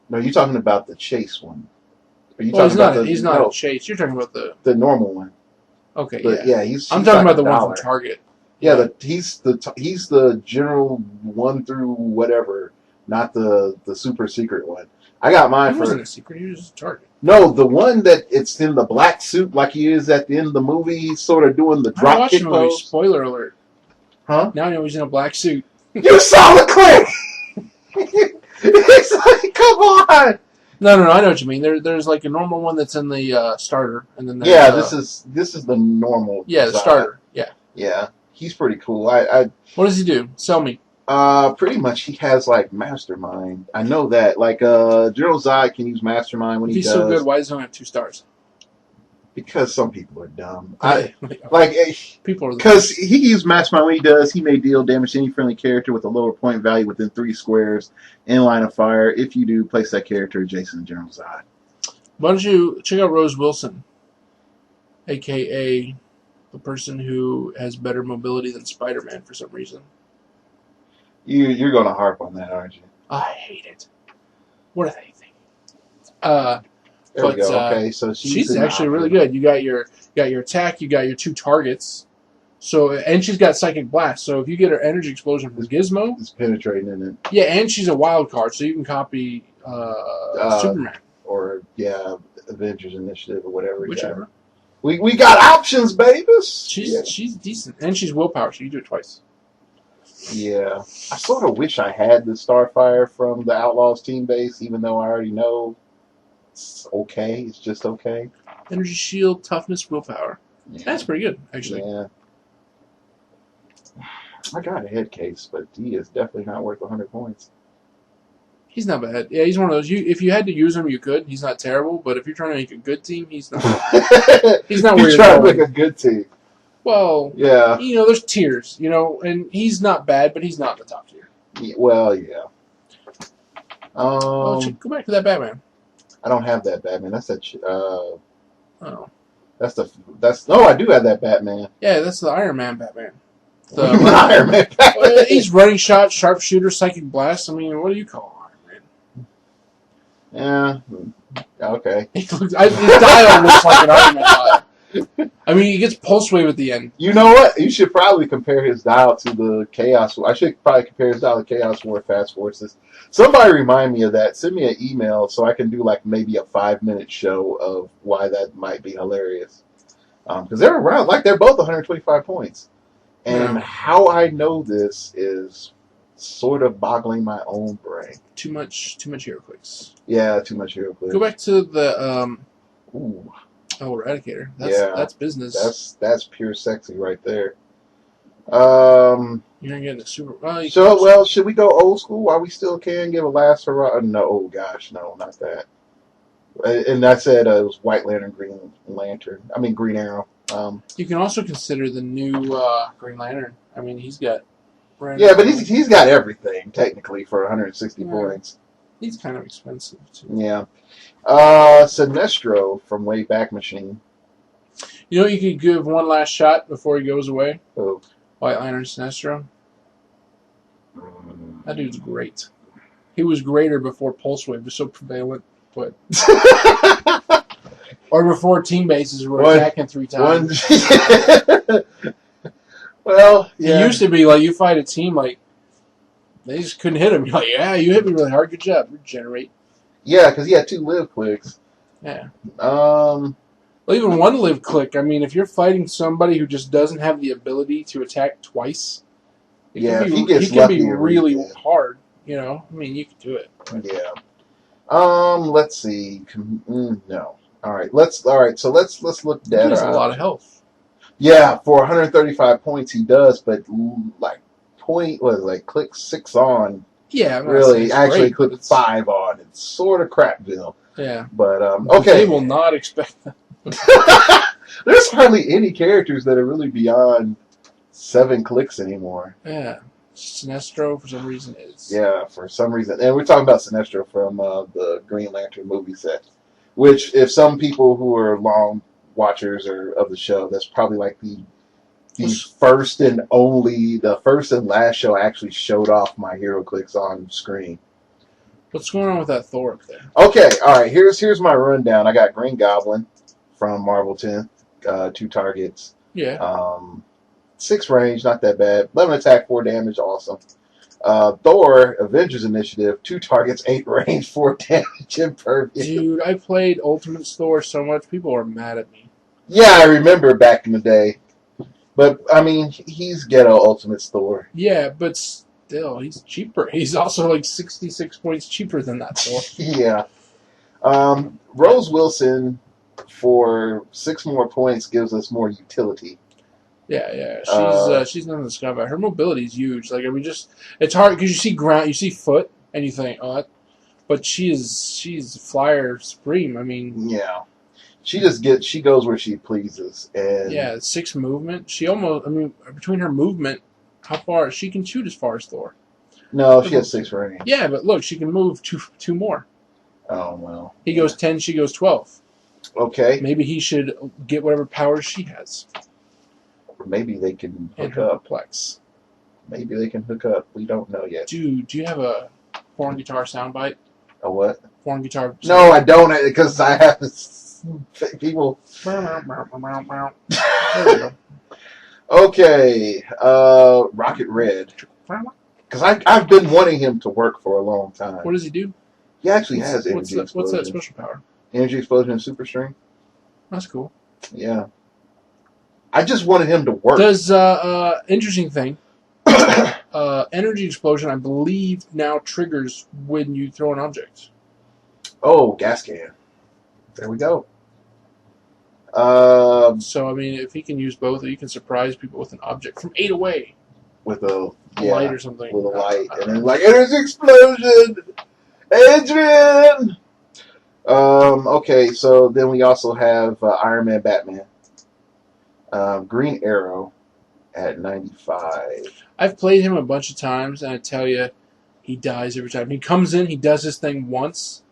No, you're talking about the Chase one. He's not a Chase. You're talking about the normal one. Okay, yeah. I'm talking about the one from Target. Yeah, he's the general 1 through whatever, not the super secret one. I got mine He wasn't a secret. He was just a Target. No, the one that it's in the black suit like he is at the end of the movie. He's sort of doing the drop kick pose. Spoiler alert. Huh? Now I know he's in a black suit. You saw the click! It's like, come on! No, I know what you mean. There's like a normal one that's in the starter, and then this is the normal. Yeah, the starter. Yeah. Yeah. he's pretty cool. What does he do? Sell me. Pretty much he has like mastermind. I know that. Like General Zod can use mastermind when If he he's does. so good, why does he only have 2 stars? Because some people are dumb. People are because he can use mastermind when he does. He may deal damage to any friendly character with a lower point value within 3 squares in line of fire. If you do, place that character adjacent to General Zod. Why don't you check out Rose Wilson, a.k.a. the person who has better mobility than Spider-Man for some reason. You're going to harp on that, aren't you? I hate it. What do they think? There we go. Okay, so she's actually really good. You got your attack. You got your 2 targets. So and she's got Psychic Blast. So if you get her Energy Explosion from Gizmo, it's penetrating in it. Yeah, and she's a wild card, so you can copy Superman or Avengers Initiative or whatever. Whichever. We got options, babies. She's decent, and she's willpower, so you do it twice. Yeah, I sort of wish I had the Starfire from the Outlaws team base, even though I already know it's okay. It's just okay. Energy Shield, Toughness, Willpower. Yeah. That's pretty good, actually. Yeah. I got a head case, but he is definitely not worth 100 points. He's not bad. Yeah, he's one of those. If you had to use him, you could. He's not terrible, but if you're trying to make a good team, he's not. He's not where you're trying to make a good team. Well, yeah. There's tiers, and he's not bad, but he's not the top tier. Yeah, well, yeah. Go back to that Batman. I don't have that Batman. That's that. Oh. No, I do have that Batman. Yeah, that's the Iron Man Batman. The Iron Man Batman. He's running shot, sharpshooter, psychic blast. I mean, what do you call Iron Man? Yeah. Okay. His dial looks like an Iron Man dial. I mean, he gets pulse wave at the end. You know what? You should probably compare his dial to the Chaos War. I should probably compare his dial to Chaos War Fast Forces. Somebody remind me of that. Send me an email so I can do like maybe a 5-minute show of why that might be hilarious. Because they're around, like they're both 125 points. And how I know this is sort of boggling my own brain. Too much Heroclix. Yeah, too much Heroclix. Go back to the Ooh. Eradicator. That's business. That's pure sexy right there. You're not getting a super. Well, should we go old school while we still can? Give a last hurrah? No, oh gosh, no, not that. And I said it was White Lantern, Green Arrow. You can also consider the new Green Lantern. I mean, he's got. But he's got everything technically for 160 points. He's kind of expensive too. Yeah. Sinestro from Wayback Machine. You could give one last shot before he goes away. Oh. White Lantern Sinestro. That dude's great. He was greater before Pulse Wave was so prevalent, but or before team bases were attacking 3 times. Well, yeah. It used to be like you fight a team like they just couldn't hit him. You're like, yeah, you hit me really hard. Good job. Regenerate. Yeah, because he had 2 live clicks. Yeah. Well, even 1 live click. I mean, if you're fighting somebody who just doesn't have the ability to attack twice, he can be really hard. I mean, you can do it. Yeah. Let's see. No. All right. So let's look at. He has a lot of health. Yeah, for 135 points he does, but like click 6 on. Yeah, really, actually click 5 on. It's sort of crapville. Yeah, but okay. They will not expect that. There's hardly any characters that are really beyond 7 clicks anymore. Yeah, Sinestro for some reason is. Yeah, for some reason, and we're talking about Sinestro from the Green Lantern movie set, which if some people who are long watchers of the show, that's probably like the first and last show I actually showed off my Heroclix on screen. What's going on with that Thor up there? Okay, all right. Here's my rundown. I got Green Goblin from Marvel 10, 2 targets. Yeah. 6 range, not that bad. 11 attack, 4 damage, awesome. Thor, Avengers Initiative, 2 targets, 8 range, 4 damage, impervious. Dude, I played Ultimate Thor so much, people are mad at me. Yeah, I remember back in the day. But, I mean, he's ghetto Ultimate Thor. Yeah, but still, he's cheaper. He's also like 66 points cheaper than that Thor. Yeah. Rose Wilson, for 6 more points, gives us more utility. Yeah. Uh, She's nothing to scoff at. Her mobility is huge. Like I mean, just it's hard because you see ground, you see foot, and you think, oh, but she's flyer supreme. I mean, yeah. She goes where she pleases, and yeah, 6 movement. She almost, I mean, between her movement, how far she can shoot as far as Thor. no, she has 6 range. Yeah, but look, she can move two more. Oh well. He goes 10, she goes 12. Okay. Maybe he should get whatever powers she has. Maybe they can And hook her up. perplex. Maybe they can hook up. We don't know yet. Dude, do you have a foreign guitar soundbite? A what? Foreign guitar. No, I don't, because I have people. There we go. Okay, Rocket Red. Because I've been wanting him to work for a long time. What does he do? He actually has energy explosion. What's that special power? Energy explosion and super strength. That's cool. Yeah. I just wanted him to work. Does interesting thing. Energy explosion, I believe, now triggers when you throw an object. Oh, gas can. There we go. So I mean, if he can use both, you can surprise people with an object from 8 away. With a light or something. With a light, and then like energy explosion, Adrian. Okay, so then we also have Iron Man, Batman, Green Arrow at 95. I've played him a bunch of times, and I tell you, he dies every time. He comes in, he does his thing once,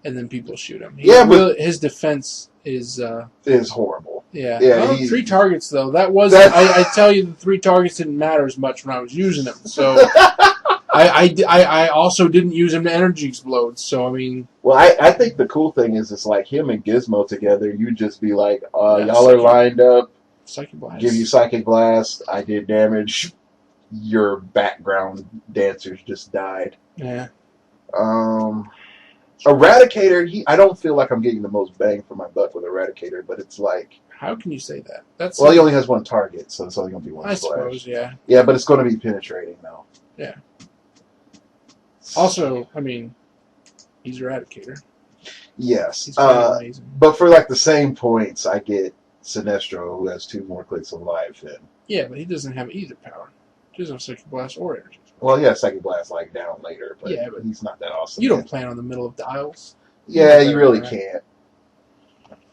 and then people shoot him. But his defense is horrible. Yeah. Yeah. Well, 3 targets though. That was I tell you, the 3 targets didn't matter as much when I was using them. So I also didn't use him to energy explode. So I mean. Well, I think the cool thing is it's like him and Gizmo together. You just be like, y'all are lined up. Psychic blast. Give you psychic blast. I did damage. Your background dancers just died. Yeah. Eradicator. I don't feel like I'm getting the most bang for my buck with Eradicator, but it's like. How can you say that? He only has 1 target, so it's only going to be 1 splash. I suppose, yeah. Yeah, but it's going to be penetrating, though. Yeah. Also, I mean, he's Eradicator. Yes. He's amazing. But for like the same points, I get Sinestro, who has 2 more clicks of life. Yeah, but he doesn't have either power. He doesn't have Psychic Blast or Energy. Well, yeah, Psychic Blast like down later, but he's not that awesome. You don't plan on the middle of dials. Yeah, you really can't.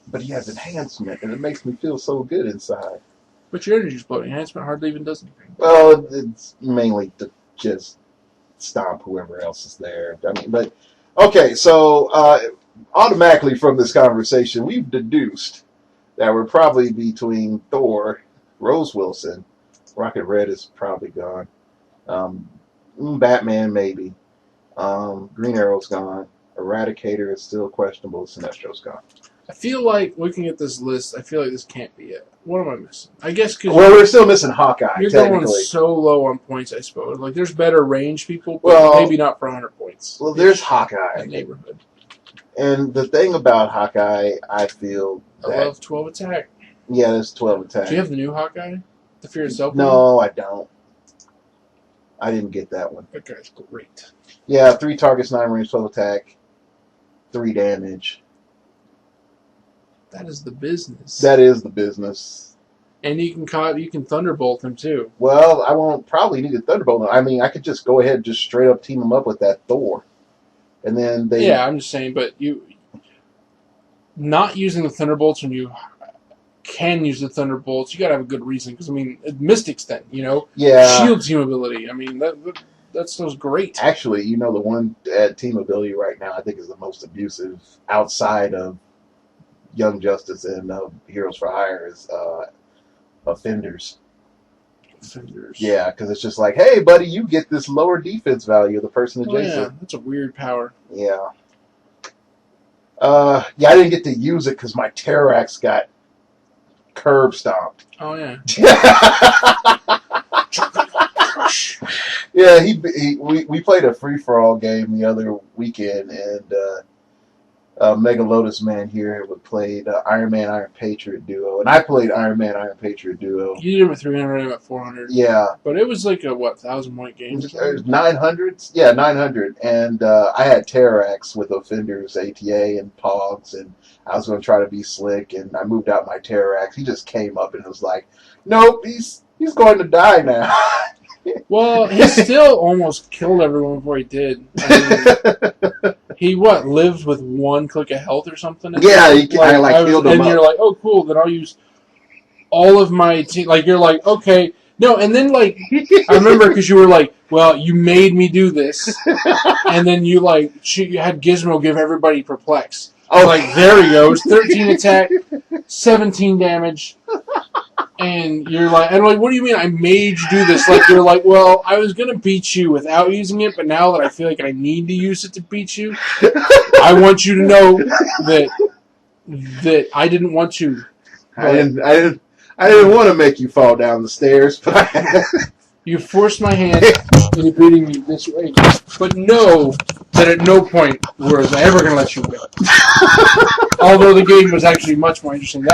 But he has enhancement, and it makes me feel so good inside. But your energy exploding enhancement hardly even does anything. Well, it's mainly to just stomp whoever else is there. I mean, but okay, so automatically from this conversation, we've deduced that we're probably between Thor, Rose Wilson, Rocket Red is probably gone, Batman maybe, Green Arrow's gone, Eradicator is still questionable, Sinestro's gone. I feel like looking at this list, I feel like this can't be it. What am I missing? I guess because we're still missing Hawkeye. You're going so low on points, I suppose. Like there's better range people, but maybe not for 100 points. Well, there's Hawkeye. That neighborhood. And the thing about Hawkeye, I feel I love 12 attack. Yeah, there's 12 attack. Do you have the new Hawkeye? The Fear Itself? No, I don't. I didn't get that one. That guy's great. Yeah, 3 targets, 9 range, 12 attack, 3 damage. That is the business. That is the business. And you can Thunderbolt him too. Well, I won't probably need a Thunderbolt. I mean, I could just go ahead and just straight up team him up with that Thor. And then they... Yeah, I'm just saying, but you... Not using the Thunderbolts when you can use the Thunderbolts, you gotta have a good reason. Because, I mean, Mystics then, you know? Yeah. Shield team ability. I mean, that's great. Actually, you know, the one team ability right now I think is the most abusive outside of Young Justice and Heroes for Hire is Offenders. Offenders. Yeah, because it's just like, hey, buddy, you get this lower defense value of the person adjacent. Oh, yeah, that's a weird power. Yeah. I didn't get to use it because my Terrax got curb stomped. Oh, yeah. Yeah, we played a free-for-all game the other weekend, and Mega Lotus Man here would played Iron Man Iron Patriot duo, and I played Iron Man Iron Patriot duo. You did him at 300, I'm at 400. Yeah, But it was like a, what, 1,000-point game or something? 900. Yeah, 900, and I had Terrax with Offenders, ATA, and Pogs, and I was going to try to be slick, and I moved out my Terrax. He just came up and was like, "Nope, he's going to die now." Well, he still almost killed everyone before he did. I mean, he lived with 1 click of health or something? Yeah, I healed him and up. you're like, oh, cool, then I'll use all of my team. Like, you're like, okay. No, and then, like, I remember because you were like, well, you made me do this. And then you, like, you had Gizmo give everybody Perplex. Oh, like, there he goes. 13 attack, 17 damage. And you're like, and I'm like, what do you mean I made you do this? Like, you're like, well, I was going to beat you without using it, but now that I feel like I need to use it to beat you, I want you to know that I didn't want to. I didn't want to make you fall down the stairs, but you forced my hand into beating me this way. But know that at no point was I ever going to let you win. Although the game was actually much more interesting.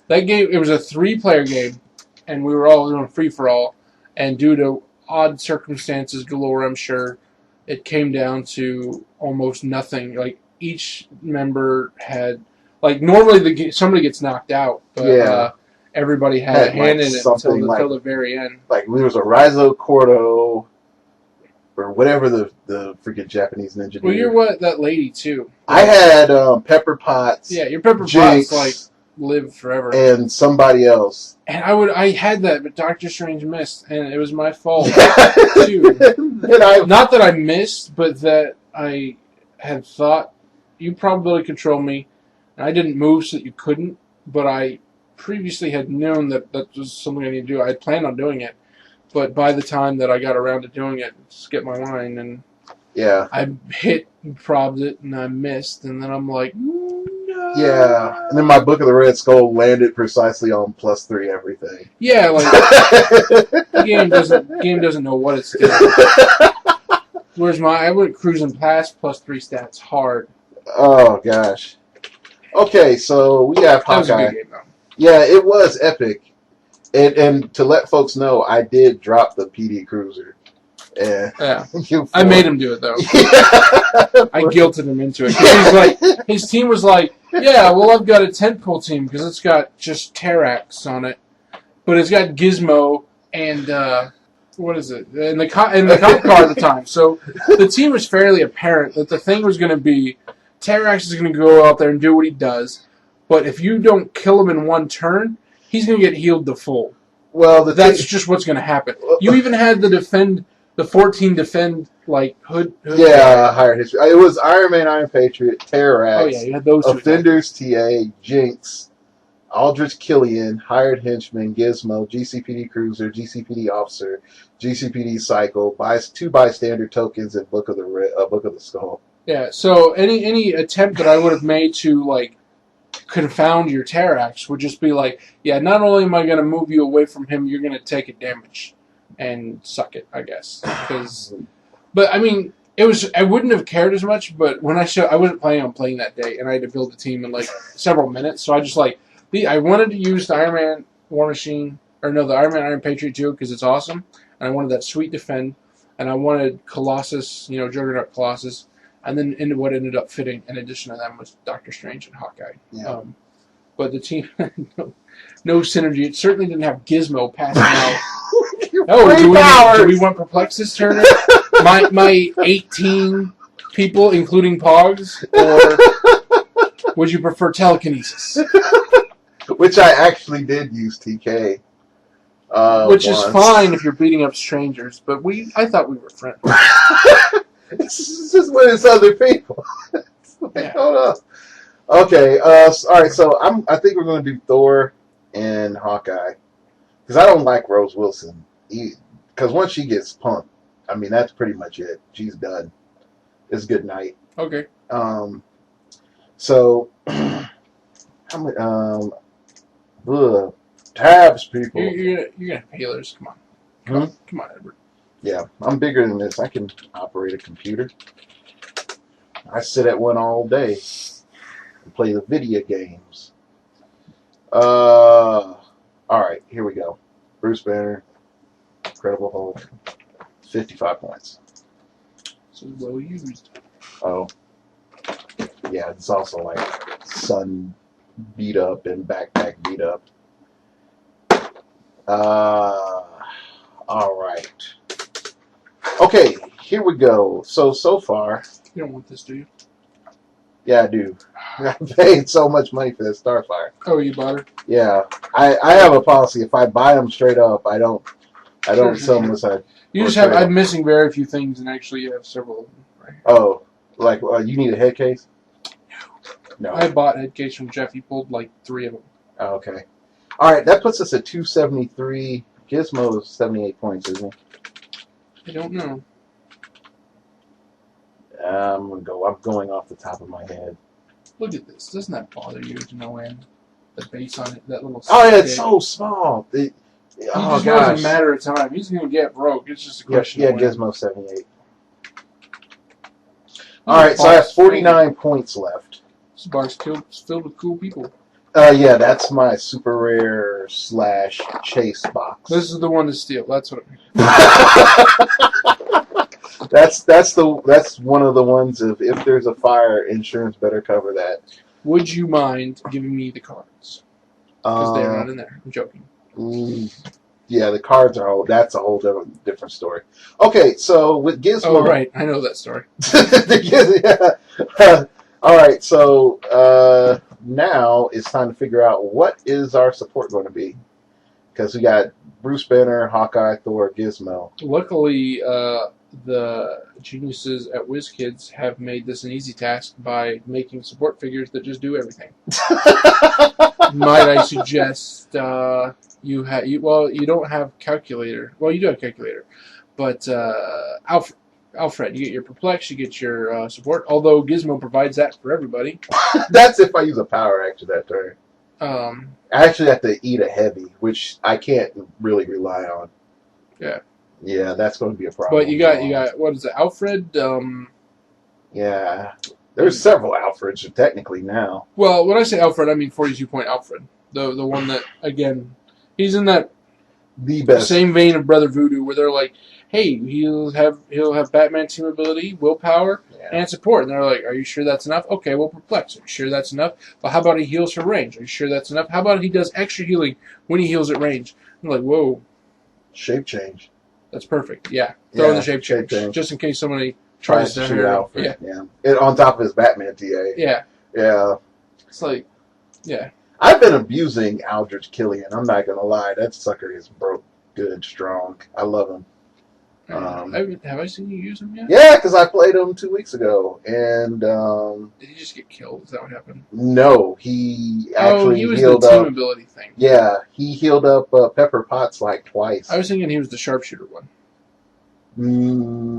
That game, it was a 3-player game, and we were all doing free-for-all, and due to odd circumstances galore, I'm sure, it came down to almost nothing. Like, each member had, like, normally somebody gets knocked out, but everybody had a hand in it until the very end. Like, there was a Raizo Cordo, or whatever the freaking Japanese ninja did. Well, you're that lady, too. I had Pepper Potts. Yeah, your Pepper Jinx, Potts, like, live forever. And somebody else. And I had that, but Doctor Strange missed, and it was my fault too. Not that I missed, but that I had thought you probability control me, and I didn't move so that you couldn't, but I previously had known that was something I need to do. I had planned on doing it, but by the time that I got around to doing it, it skipped my mind, and I hit and probed it, and I missed, and then I'm like, yeah, and then my Book of the Red Skull landed precisely on +3 everything. Yeah, like the game doesn't know what it's doing. Whereas I went cruising past +3 stats hard. Oh gosh. Okay, so we have Hawkeye. That was a good game, though. Yeah, it was epic, and to let folks know, I did drop the PD Cruiser. Yeah. I made him do it, though. I guilted him into it. He's like, his team was like, yeah, well, I've got a tentpole team because it's got just Terrax on it, but it's got Gizmo and what is it? And the cop car at the time. So the team was fairly apparent that the thing was going to be Terrax is going to go out there and do what he does, but if you don't kill him in 1 turn, he's going to get healed to full. Well, that's just what's going to happen. You even had the 14 defend, like, hood. Yeah, higher history. It was Iron Man, Iron Patriot, Terrax. Oh, yeah, you had those two. Offenders, TA, Jinx, Aldrich Killian, Hired Henchman, Gizmo, GCPD Cruiser, GCPD Officer, GCPD Cycle, 2 bystander tokens, and Book of the Skull. Yeah, so any attempt that I would have made to, like, confound your Terrax would just be like, yeah, not only am I going to move you away from him, you're going to take a damage. And suck it, I guess. But I mean, I wouldn't have cared as much. But when I wasn't planning on playing that day, and I had to build a team in like several minutes. So I just I wanted to use the Iron Man War Machine, the Iron Man Iron Patriot too, because it's awesome, and I wanted that sweet defend, and I wanted Colossus, Juggernaut Colossus, and then what ended up fitting in addition to them was Doctor Strange and Hawkeye. Yeah. But the team had no synergy. It certainly didn't have Gizmo passing out. Do we want Perplex this turn? my 18 people, including Pogs, or would you prefer telekinesis? Which I actually did use TK. Which is fine if you're beating up strangers, but I thought we were friends. It's just when it's other people. Hold up. Okay, all right, so I think we're going to do Thor and Hawkeye. Because I don't like Rose Wilson. Because once she gets punked, I mean, that's pretty much it. She's done. It's good night. Okay. So, how many, tabs, people. You're going to have healers. Come on. Come on, Edward. Yeah, I'm bigger than this. I can operate a computer. I sit at one all day and play the video games. All right, here we go. Bruce Banner, Incredible Hulk, 55 points. So well used. Oh, yeah, it's also like Sun beat up and Backpack beat up. All right. Okay, here we go. So far, You don't want this, do you? yeah, I do. I paid so much money for this Starfire. Oh, you bought her? Yeah, I have a policy. If I buy them straight up, I don't sell them aside. You just have. I'm missing very few things, and actually, you have several of them. Right? Oh, like you need a head case? No. I bought head case from Jeff. He pulled like 3 of them. Oh, okay. All right, that puts us at 273. Gizmo's 78 points, isn't I don't know. he? I'm going off the top of my head. Look at this. Doesn't that bother you to no end? The base on it, that little. Oh yeah, it's so small. He just knows a matter of time. He's gonna get broke. It's just a question. Yeah, Gizmo 78. All right, so I have 49 points left. This bar's filled with cool people. Yeah, that's my super rare / chase box. This is the one to steal. That's what. That's one of the ones of if there's a fire, insurance better cover that. Would you mind giving me the cards? Because they're not in there. I'm joking. Yeah, the cards are that's a whole different story. Okay, so with Gizmo. Oh right, I know that story. Yeah. All right, so now it's time to figure out what is our support going to be, because we got Bruce Banner, Hawkeye, Thor, Gizmo. Luckily, the geniuses at WizKids have made this an easy task by making support figures that just do everything. Might I suggest you don't have calculator. Well, you do have calculator, but Alfred, you get your perplex, you get your support. Although Gizmo provides that for everybody. That's if I use a power action that turn. I actually have to eat a heavy, which I can't really rely on. Yeah. Yeah, that's going to be a problem. But you got what is it, Alfred? Yeah, there's several Alfreds technically now. Well, when I say Alfred, I mean 42-point Alfred, the one that again, he's in that the best same vein of Brother Voodoo, where they're like, hey, he'll have Batman team ability, willpower, and support, and they're like, are you sure that's enough? Okay, well, perplex. Are you sure that's enough? Well, how about he heals for range? Are you sure that's enough? How about he does extra healing when he heals at range? I'm like, whoa, shape change. That's perfect. Yeah, throw in the shape change just in case somebody tries to shoot Alfred. Yeah. On top of his Batman TA. Yeah. Yeah. It's like, yeah. I've been abusing Aldrich Killian. I'm not gonna lie. That sucker is broke, good, strong. I love him. Have I seen you use him yet? Yeah, because I played him 2 weeks ago, and did he just get killed? Is that what happened? No, he actually he was healed the team up. Ability thing. Yeah, he healed up Pepper Potts like twice. I was thinking he was the sharpshooter one.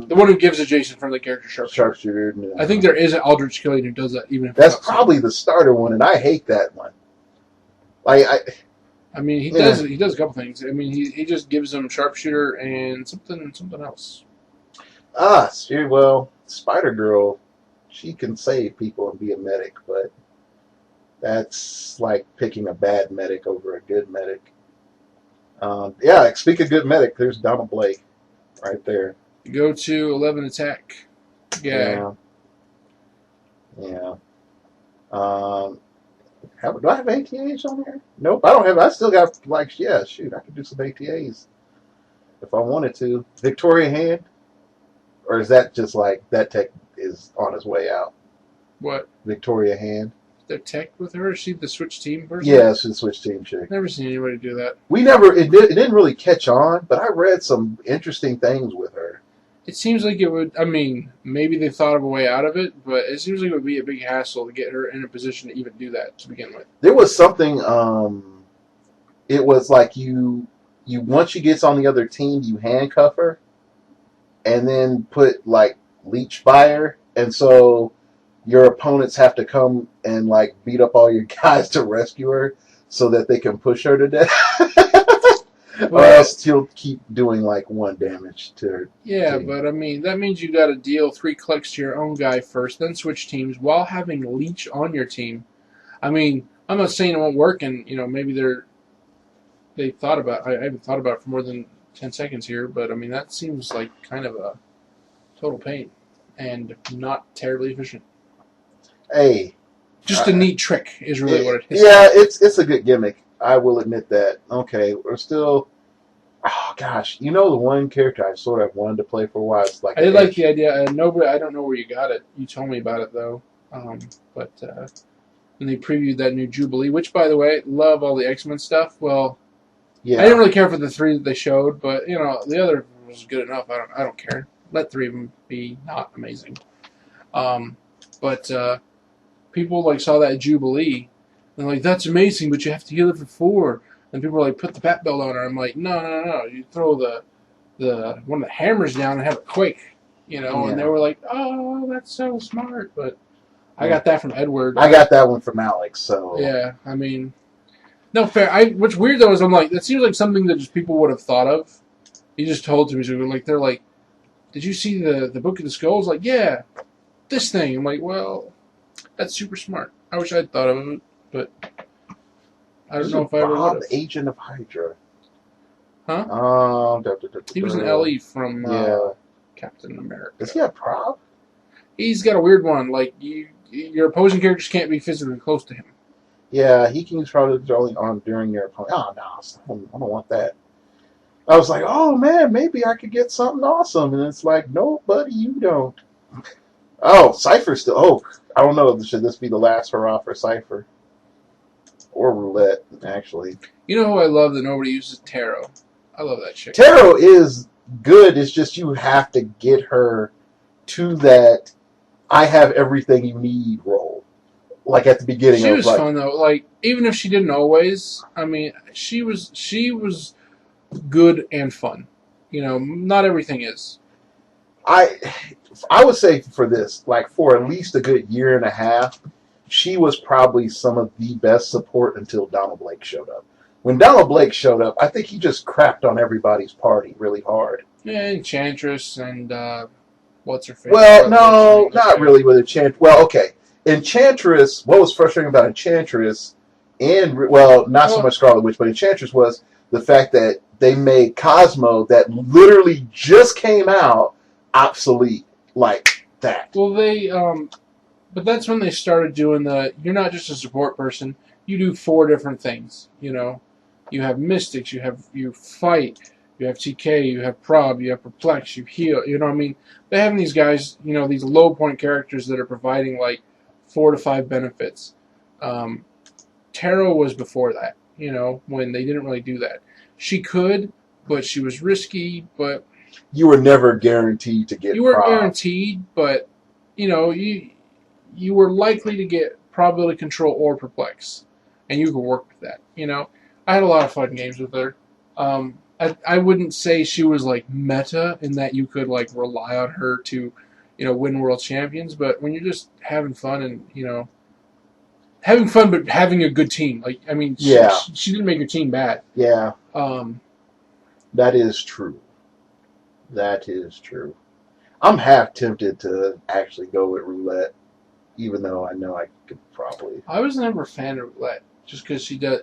The one who gives adjacent from the character sharpshooter. No. I think there is an Aldrich Killian who does that. Even if that's probably the starter one, and I hate that one. I mean, he does a couple things. I mean, he just gives them sharpshooter and something else. Well, Spider Girl, she can save people and be a medic, but that's like picking a bad medic over a good medic. Yeah, speak of good medic, there's Donald Blake right there. You go to 11 attack. Yeah. Do I have ATAs on there? Nope, I don't have. I still got I could do some ATAs if I wanted to. Victoria Hand, or is that just like that tech is on his way out? What? Victoria Hand. The tech with her? Is she the Switch Team person? Yeah, she's the Switch Team chick. Never seen anybody do that. It didn't really catch on, but I read some interesting things with her. It seems like it would. I mean, maybe they thought of a way out of it, but it seems like it would be a big hassle to get her in a position to even do that to begin with. There was something. It was like you once she gets on the other team, you handcuff her, and then put like leech by her, and so your opponents have to come and like beat up all your guys to rescue her, so that they can push her to death. or else he'll keep doing like 1 damage to her Yeah, team. but I mean, that means you got to deal 3 clicks to your own guy first, then switch teams while having Leech on your team. I mean, I'm not saying it won't work, and maybe they thought about. I haven't thought about it for more than 10 seconds here, but I mean that seems like kind of a total pain and not terribly efficient. Hey, Just a neat trick is really what it is. yeah, it's a good gimmick. I will admit that. Okay, we're still. Oh gosh, the one character I sort of wanted to play for a while. It's like I did like the idea. Nobody, I don't know where you got it. You told me about it though. But and they previewed that new Jubilee, which, by the way, love all the X-Men stuff. Well, yeah, I didn't really care for the 3 that they showed, but the other was good enough. I don't care. Let 3 of them be not amazing. But people like saw that Jubilee, and like that's amazing, but you have to heal it for 4. And people were like, put the bat belt on her. I'm like, no. You throw the one of the hammers down and have it quake, And they were like, oh, that's so smart. But I got that from Edward. I got that one from Alex. So yeah, I mean, no fair. What's weird though is I'm like, that seems like something that just people would have thought of. He just told to me, so like they're like, did you see the Book of the Skulls? Like, yeah, this thing. I'm like, well, that's super smart. I wish I'd thought of it, but I don't know if I ever would have. Agent of Hydra. Huh? He was an LE from Captain America. Is he a prop? He's got a weird one. Like your opposing characters can't be physically close to him. Yeah, he can use probably on during your opponent. Oh no, I don't want that. I was like, oh man, maybe I could get something awesome, and it's like, no, buddy, you don't. Oh, Cypher still. Oh, I don't know. Should this be the last hurrah for Cypher or Roulette? Actually, You know who I love that nobody uses? Tarot. I love that chick. Tarot is good. It's just you have to get her to that. I have everything you need role. Like at the beginning, She was fun though. Like even if she didn't always, I mean, she was good and fun. Not everything is. I would say for this, like for at least a good year and a half, she was probably some of the best support until Donald Blake showed up. When Donald Blake showed up, I think he just crapped on everybody's party really hard. Yeah, Enchantress and what's her face? Well, no, not really with Enchantress. Well, okay. Enchantress, what was frustrating about Enchantress, not so much Scarlet Witch, but Enchantress was the fact that they made Cosmo, that literally just came out, obsolete like that. Well, but that's when they started doing you're not just a support person, you do 4 different things, You have Mystics, you fight, you have TK, you have Prob, you have Perplex, you heal, you know what I mean? They have these guys, these low point characters that are providing like 4 to 5 benefits. Tarot was before that, when they didn't really do that. She could, but she was risky, but you were never guaranteed to get You weren't guaranteed, but you were likely to get probability control or perplex, and you could work with that. I had a lot of fun games with her. I wouldn't say she was like meta in that you could like rely on her to, win world champions. But when you're just having fun and having fun, but having a good team, like I mean, she didn't make your team bad. Yeah. That is true. That is true. I'm half tempted to actually go with Roulette, even though I know I could probably. I was never a fan of Roulette, just because she does.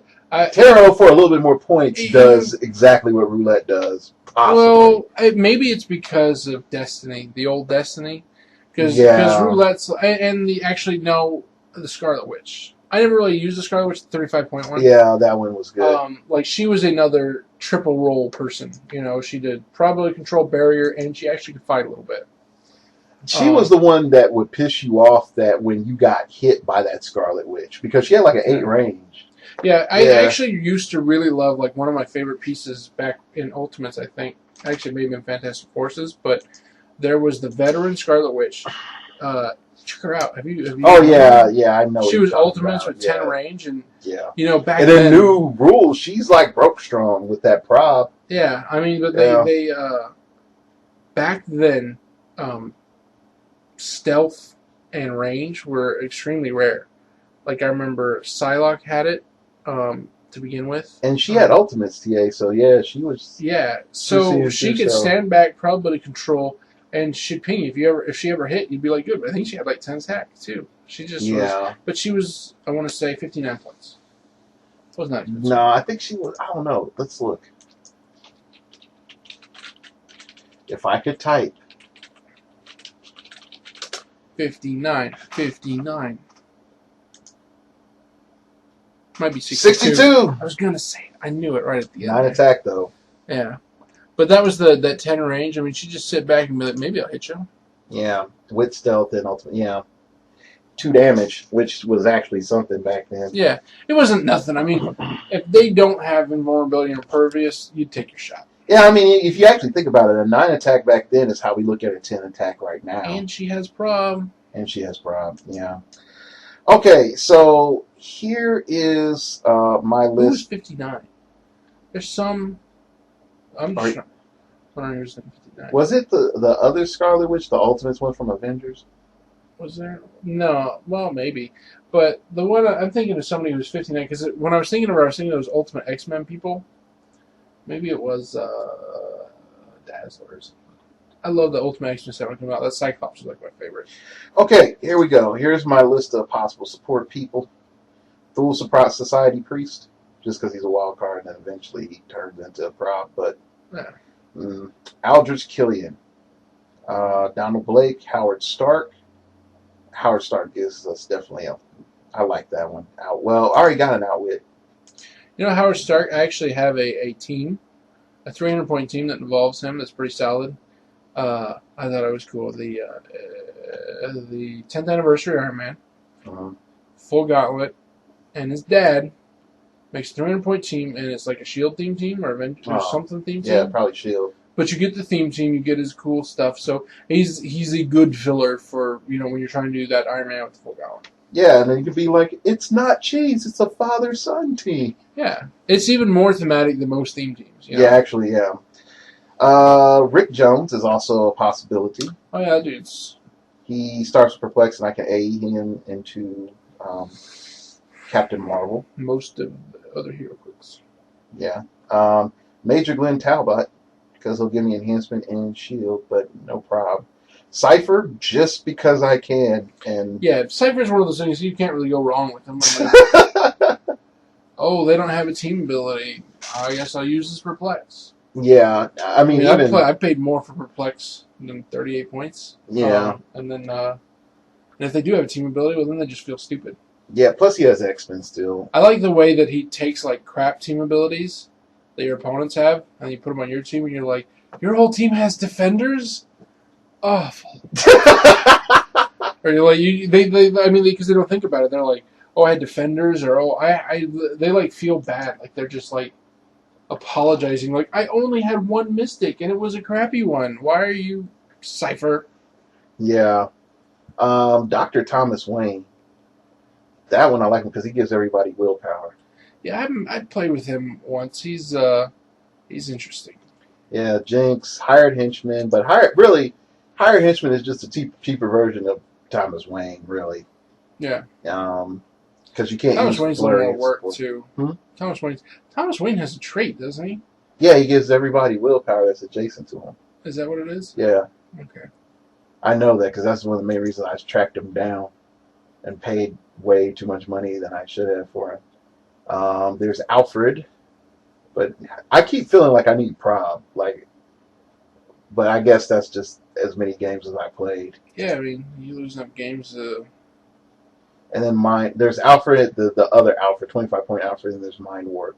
Tarot, for a little bit more points, does exactly what Roulette does. Possibly. Well, maybe it's because of Destiny, the old Destiny, because Roulette's and the Scarlet Witch. I never really used the Scarlet Witch 35.1. Yeah, that one was good. Like she was another triple role person. She did probability control, barrier, and she actually could fight a little bit. She was the one that would piss you off that when you got hit by that Scarlet Witch, because she had like an 8 range. Yeah, I actually used to really love, like, one of my favorite pieces back in Ultimates, I think. Actually, maybe in Fantastic Forces, but there was the veteran Scarlet Witch. Check her out. Have you yeah, I know. She was Ultimates with 10 range, and back and then new rules. She's like broke strong with that prop. Yeah, I mean, but they back then, stealth and range were extremely rare. Like I remember Psylocke had it. to begin with. And she had ultimates, TA, so yeah, she was. Yeah, so she could so. stand back, probability control, and she'd ping you. If she ever hit, you'd be like, good. But I think she had like 10 attack too. She just was. But she was, I want to say, 59 points. Wasn't that expensive? No, I think she was. I don't know. Let's look. If I could type. 59. Might be 62. I was gonna say it. I knew it right at the end. 9 attack though. Yeah, but that was that 10 range. I mean, she just sit back and be like, maybe I'll hit you. Yeah, with stealth and ultimate. Yeah, 2 damage, which was actually something back then. Yeah, it wasn't nothing. I mean, if they don't have invulnerability and impervious, you'd take your shot. Yeah, I mean, if you actually think about it, a 9 attack back then is how we look at a 10 attack right now. And she has prob. Yeah. Okay, so here is my list. Who's 59? There's some. I'm sure. 59. Was it the other Scarlet Witch, the Ultimates one from Avengers? Was there? No. Well, maybe. But the one I'm thinking of somebody who's 59, because when I was thinking of her, I was thinking of those Ultimate X-Men people. Maybe it was Dazzlers. I love the Ultimate X-Men set when it came out. That Cyclops was like my favorite. Okay, here we go. Here's my list of possible support people. Fool Surprise Society Priest, just because he's a wild card, and then eventually he turns into a prop. But Aldrich Killian, Donald Blake, Howard Stark. Howard Stark gives us definitely I like that one. Well, I already got an outwit. You know, Howard Stark, I actually have a team, a 300-point team that involves him that's pretty solid. I thought it was cool. The 10th anniversary Iron Man, full gauntlet, and his dad makes a 300-point team, and it's like a Shield theme team or Avengers or something theme team. Yeah, probably Shield. But you get the theme team, you get his cool stuff. So he's a good filler for when you're trying to do that Iron Man with the full gauntlet. Yeah, and then you could be like, it's not cheese, it's a father-son team. Yeah, it's even more thematic than most theme teams. Yeah, actually, yeah. Rick Jones is also a possibility. Oh yeah, dudes. He starts with Perplex, and I can AE him into Captain Marvel. Most of the other Heroclix. Yeah. Major Glenn Talbot, because he'll give me enhancement and shield, but no problem. Cypher, just because I can. And yeah, Cypher's one of those things you can't really go wrong with him. Oh, they don't have a team ability. I guess I'll use this Perplex. Yeah, I mean I paid more for Perplex than 38 points. Yeah. And then if they do have a team ability, well, then they just feel stupid. Yeah, plus he has X-Men still. I like the way that he takes, like, crap team abilities that your opponents have, and you put them on your team, and you're like, your whole team has defenders? Awful. Or you're like, because they don't think about it. They're like, oh, I had defenders, or they like feel bad, like they're just like apologizing, like I only had one Mystic and it was a crappy one. Why are you Cypher? Yeah, Dr. Thomas Wayne. That one I like him because he gives everybody willpower. Yeah, I've played with him once. He's interesting. Yeah, Jinx, hired henchman, but hired henchman is just a cheaper version of Thomas Wayne, really. Yeah. Because you can't. Thomas Wayne's a lot of work too. Hmm? Thomas Wayne has a trait, doesn't he? Yeah, he gives everybody willpower that's adjacent to him. Is that what it is? Yeah. Okay. I know that because that's one of the main reasons I tracked him down and paid way too much money than I should have for him. There's Alfred, but I keep feeling like I need Prob, but I guess that's just as many games as I played. Yeah, I mean, you lose enough games. And then there's Alfred, the other Alfred, 25-point Alfred, and there's Mind Warp.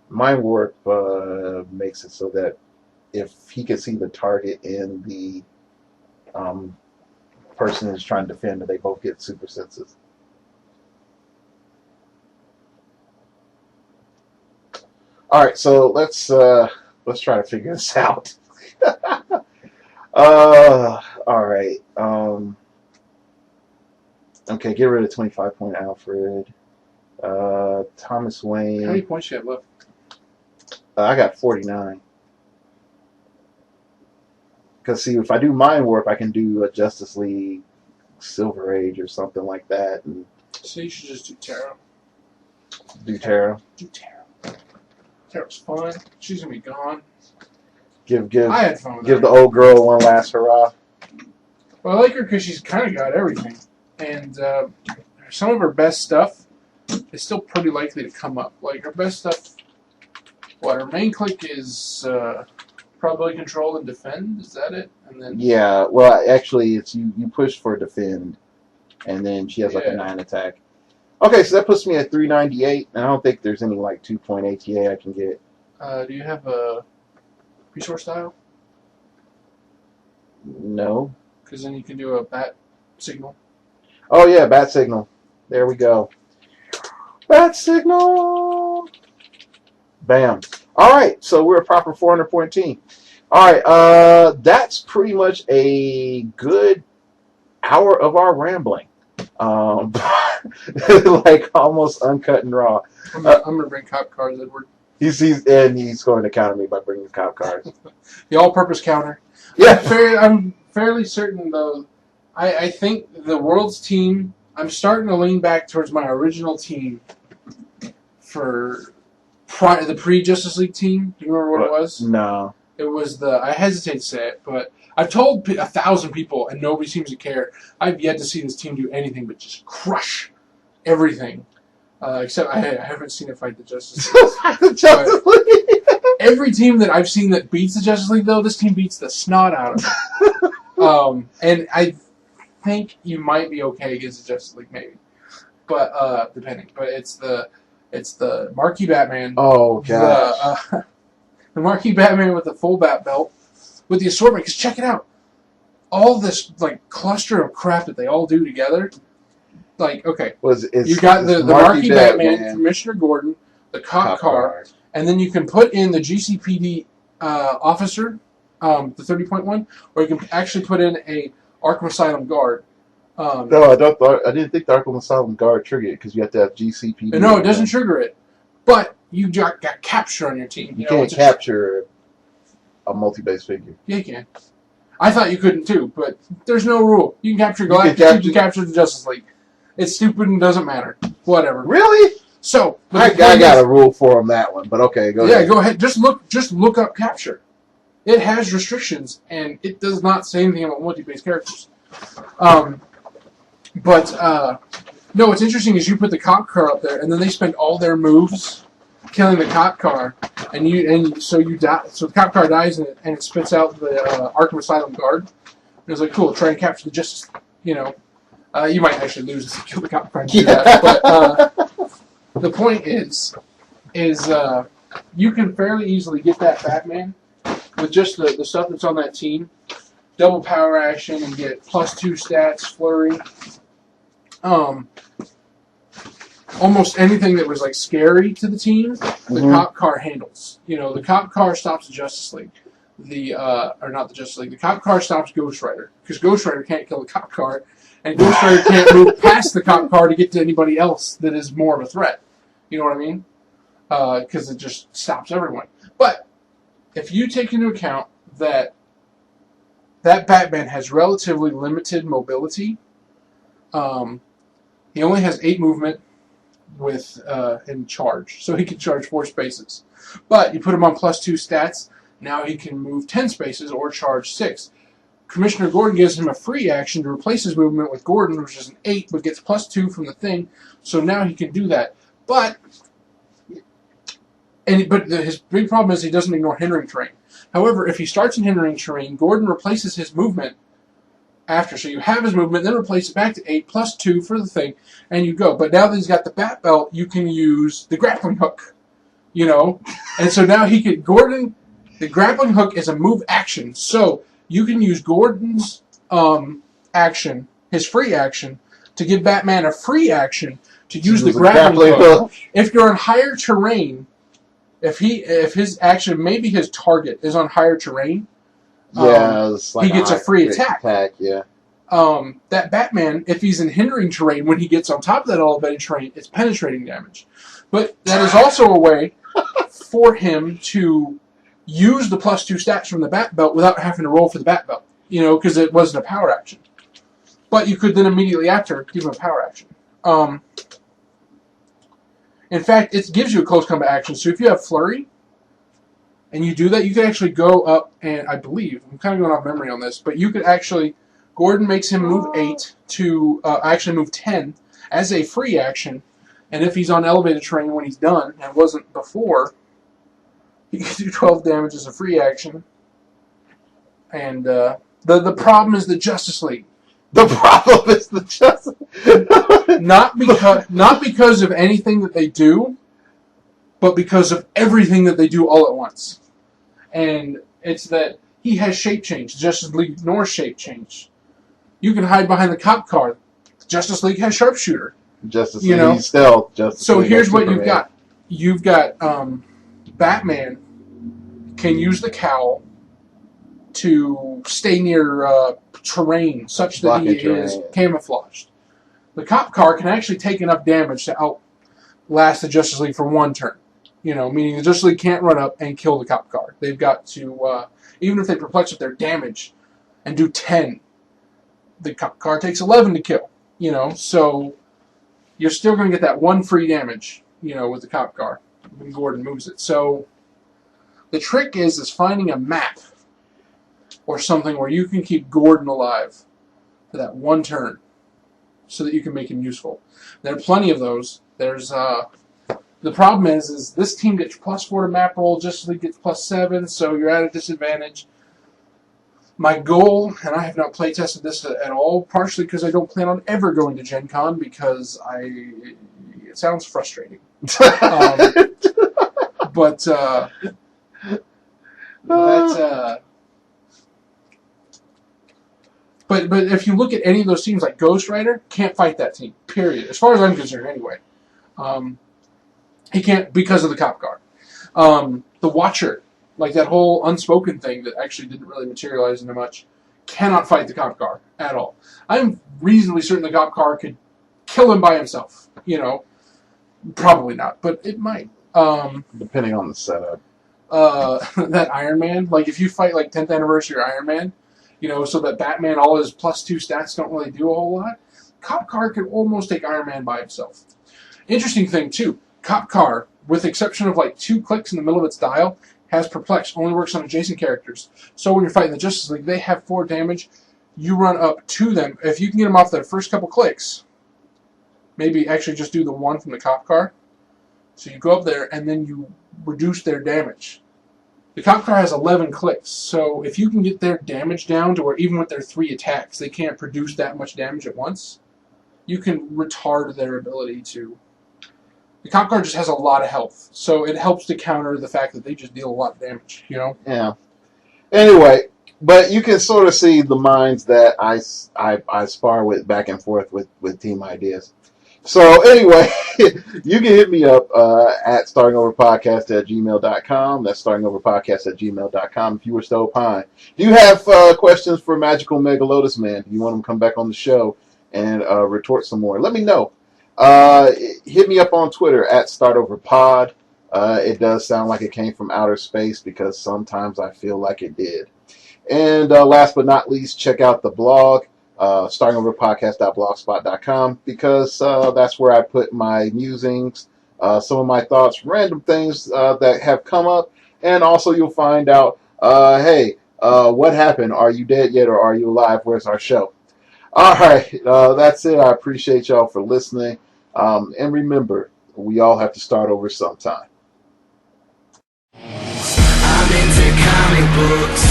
Mind Warp makes it so that if he can see the target and the person is trying to defend, they both get super senses. All right, so let's try to figure this out. All right. Okay, get rid of 25-point Alfred. Thomas Wayne. How many points you have left? I got 49. Because, see, if I do Mind Warp, I can do a Justice League Silver Age or something like that, and So you should just do tarot. do tarot. Do tarot. Tarot's fun. She's gonna be gone. Give I had fun with give her. the old girl one last hurrah. Well, I like her because she's kind of got everything, and some of her best stuff is still pretty likely to come up. Like her best stuff, her main click is probability control and defend. Is that it? And then Yeah, well, actually, it's you push for defend, and then she has like a 9 attack. Okay, so that puts me at 398, and I don't think there's any like 2-point ATA I can get. do you have a resource style? No. Because then you can do a bat signal. Oh yeah, bat signal. There we go. Bat signal. Bam. All right, so we're a proper 400-point team. All right, that's pretty much a good hour of our rambling. Like almost uncut and raw. I'm gonna bring cop cards, Edward. He's going to counter me by bringing cop cards. The all-purpose counter. Yeah. I'm fairly certain though. I think the world's team. I'm starting to lean back towards my original team for the pre-Justice League team. Do you remember what it was? No. It was I hesitate to say it, but I've told 1,000 people and nobody seems to care. I've yet to see this team do anything but just crush everything. Except I haven't seen it fight the Justice League. Every team that I've seen that beats the Justice League, though, this team beats the snot out of them. And I think you might be okay against the Justice League, maybe. But depending. But it's the Marquee Batman. Oh gosh. The Marquee Batman with the full bat belt with the assortment. Because check it out, all this like cluster of crap that they all do together. Like okay, you got the Marquee Batman, Commissioner Gordon, the cop car, and then you can put in the GCPD officer, the 30-point one, or you can actually put in a Arkham Asylum guard. No, I didn't think the Arkham Asylum guard triggered it because you have to have GCPD. No, it doesn't trigger it, but you got capture on your team. You can't capture a multi-base figure. Yeah, you can. I thought you couldn't too, but there's no rule. You can capture Galactus, you can capture the Justice League. It's stupid and doesn't matter. Whatever. Really? So I got a rule for him that one, but okay, go ahead. Yeah, go ahead. Just look up capture. It has restrictions, and it does not say anything about multi-base characters. No, what's interesting is you put the cop car up there, and then they spend all their moves killing the cop car, so you die. So the cop car dies, and it spits out the Arkham Asylum guard. And it's like, cool, try and capture the Justice. You might actually lose if you kill the cop car and do that. But the point is you can fairly easily get that Batman with just the stuff that's on that team. Double power action and get +2 stats, flurry. Almost anything that was like scary to the team, the cop car handles. The cop car stops the Justice League. Or not the Justice League. The cop car stops Ghost Rider because Ghost Rider can't kill the cop car, and Ghost Rider can't move past the cop car to get to anybody else that is more of a threat. You know what I mean? Because it just stops everyone. But if you take into account that Batman has relatively limited mobility, he only has 8 movement with in charge, so he can charge 4 spaces. But you put him on +2 stats, now he can move 10 spaces or charge 6. Commissioner Gordon gives him a free action to replace his movement with Gordon, which is an 8, but gets +2 from the thing, so now he can do that. But his big problem is he doesn't ignore hindering terrain. However, if he starts in hindering terrain, Gordon replaces his movement after. So you have his movement, then replace it back to 8, +2 for the thing, and you go. But now that he's got the bat belt, you can use the grappling hook. And so now Gordon, the grappling hook is a move action. So you can use Gordon's action, his free action, to give Batman a free action to use the grappling hook. If you're on higher terrain, if his action, maybe his target is on higher terrain, he gets a free attack. Yeah. That Batman, if he's in hindering terrain, when he gets on top of that elevated terrain, it's penetrating damage. But that is also a way for him to use the +2 stats from the bat belt without having to roll for the bat belt. Because it wasn't a power action. But you could then immediately after give him a power action. In fact, it gives you a close combat action. So if you have Flurry, and you do that, you can actually go up and, I believe, I'm kind of going off memory on this, but you could actually, Gordon makes him move 8 to, actually move 10 as a free action, and if he's on elevated terrain when he's done, and wasn't before, he can do 12 damage as a free action. And the problem is the Justice League. The problem is the Justice Not because of anything that they do, but because of everything that they do all at once. And it's that he has shape change. Justice League ignores shape change. You can hide behind the cop car. Justice League has sharpshooter. Justice League stealth. So here's what you've got. You've got Batman can use the cowl to stay near terrain such that he is camouflaged. The cop car can actually take enough damage to outlast the Justice League for one turn. Meaning the Justice League can't run up and kill the cop car. They've got to, even if they perplex with their damage and do 10, the cop car takes 11 to kill. So you're still going to get that one free damage, with the cop car when Gordon moves it. So the trick is finding a map or something where you can keep Gordon alive for that one turn so that you can make him useful. There are plenty of those. There's, the problem is this team gets +4 to map roll, Justice League gets +7, so you're at a disadvantage. My goal, and I have not play tested this at all, partially because I don't plan on ever going to Gen Con because it sounds frustrating. But if you look at any of those teams like Ghost Rider, can't fight that team, period. As far as I'm concerned, anyway. He can't because of the cop car. The Watcher, like that whole unspoken thing that actually didn't really materialize into much, cannot fight the cop car at all. I'm reasonably certain the cop car could kill him by himself. Probably not, but it might. Depending on the setup. That Iron Man, like if you fight like 10th anniversary Iron Man, so that Batman, all his +2 stats don't really do a whole lot. Cop car could almost take Iron Man by himself. Interesting thing too. Cop car, with the exception of like 2 clicks in the middle of its dial, has perplex, only works on adjacent characters. So when you're fighting the Justice League, they have 4 damage. You run up to them. If you can get them off their first couple clicks, maybe actually just do the one from the cop car. So you go up there and then you reduce their damage. The cop car has 11 clicks, so if you can get their damage down to where even with their 3 attacks, they can't produce that much damage at once, you can retard their ability to... The cop car just has a lot of health, so it helps to counter the fact that they just deal a lot of damage, Yeah. Anyway, but you can sort of see the minds that I spar with back and forth with team ideas. So anyway, you can hit me up at startingoverpodcast@gmail.com. That's startingoverpodcast@gmail.com if you were so opine. Do you have questions for Magical Mega Lotus Man? Do you want him to come back on the show and retort some more? Let me know. Hit me up on Twitter at startoverpod. It does sound like it came from outer space because sometimes I feel like it did. And last but not least, check out the blog. Startingoverpodcast.blogspot.com because that's where I put my musings, some of my thoughts, random things that have come up, and also you'll find out, hey, what happened? Are you dead yet or are you alive? Where's our show? All right, that's it. I appreciate y'all for listening, and remember, we all have to start over sometime. I'm into comic books,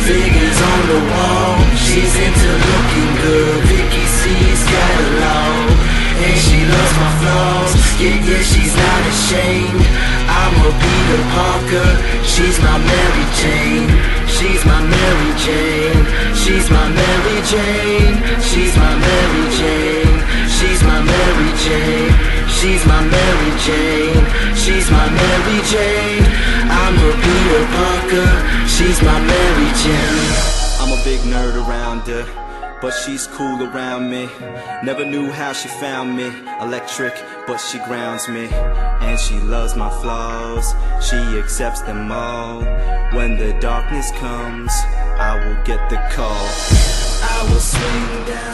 figures on the wall. She's into looking good, Vicky C's catalog. And she loves my flaws, yeah, she's not ashamed. I'm a Peter Parker, she's my Mary Jane. She's my Mary Jane, she's my Mary Jane. She's my Mary Jane, she's my Mary Jane. She's my Mary Jane, she's my Mary Jane. I'm a Peter Parker, she's my Mary Jane. I'm a big nerd around her, but she's cool around me. Never knew how she found me. Electric, but she grounds me. And she loves my flaws, she accepts them all. When the darkness comes, I will get the call. I will swing down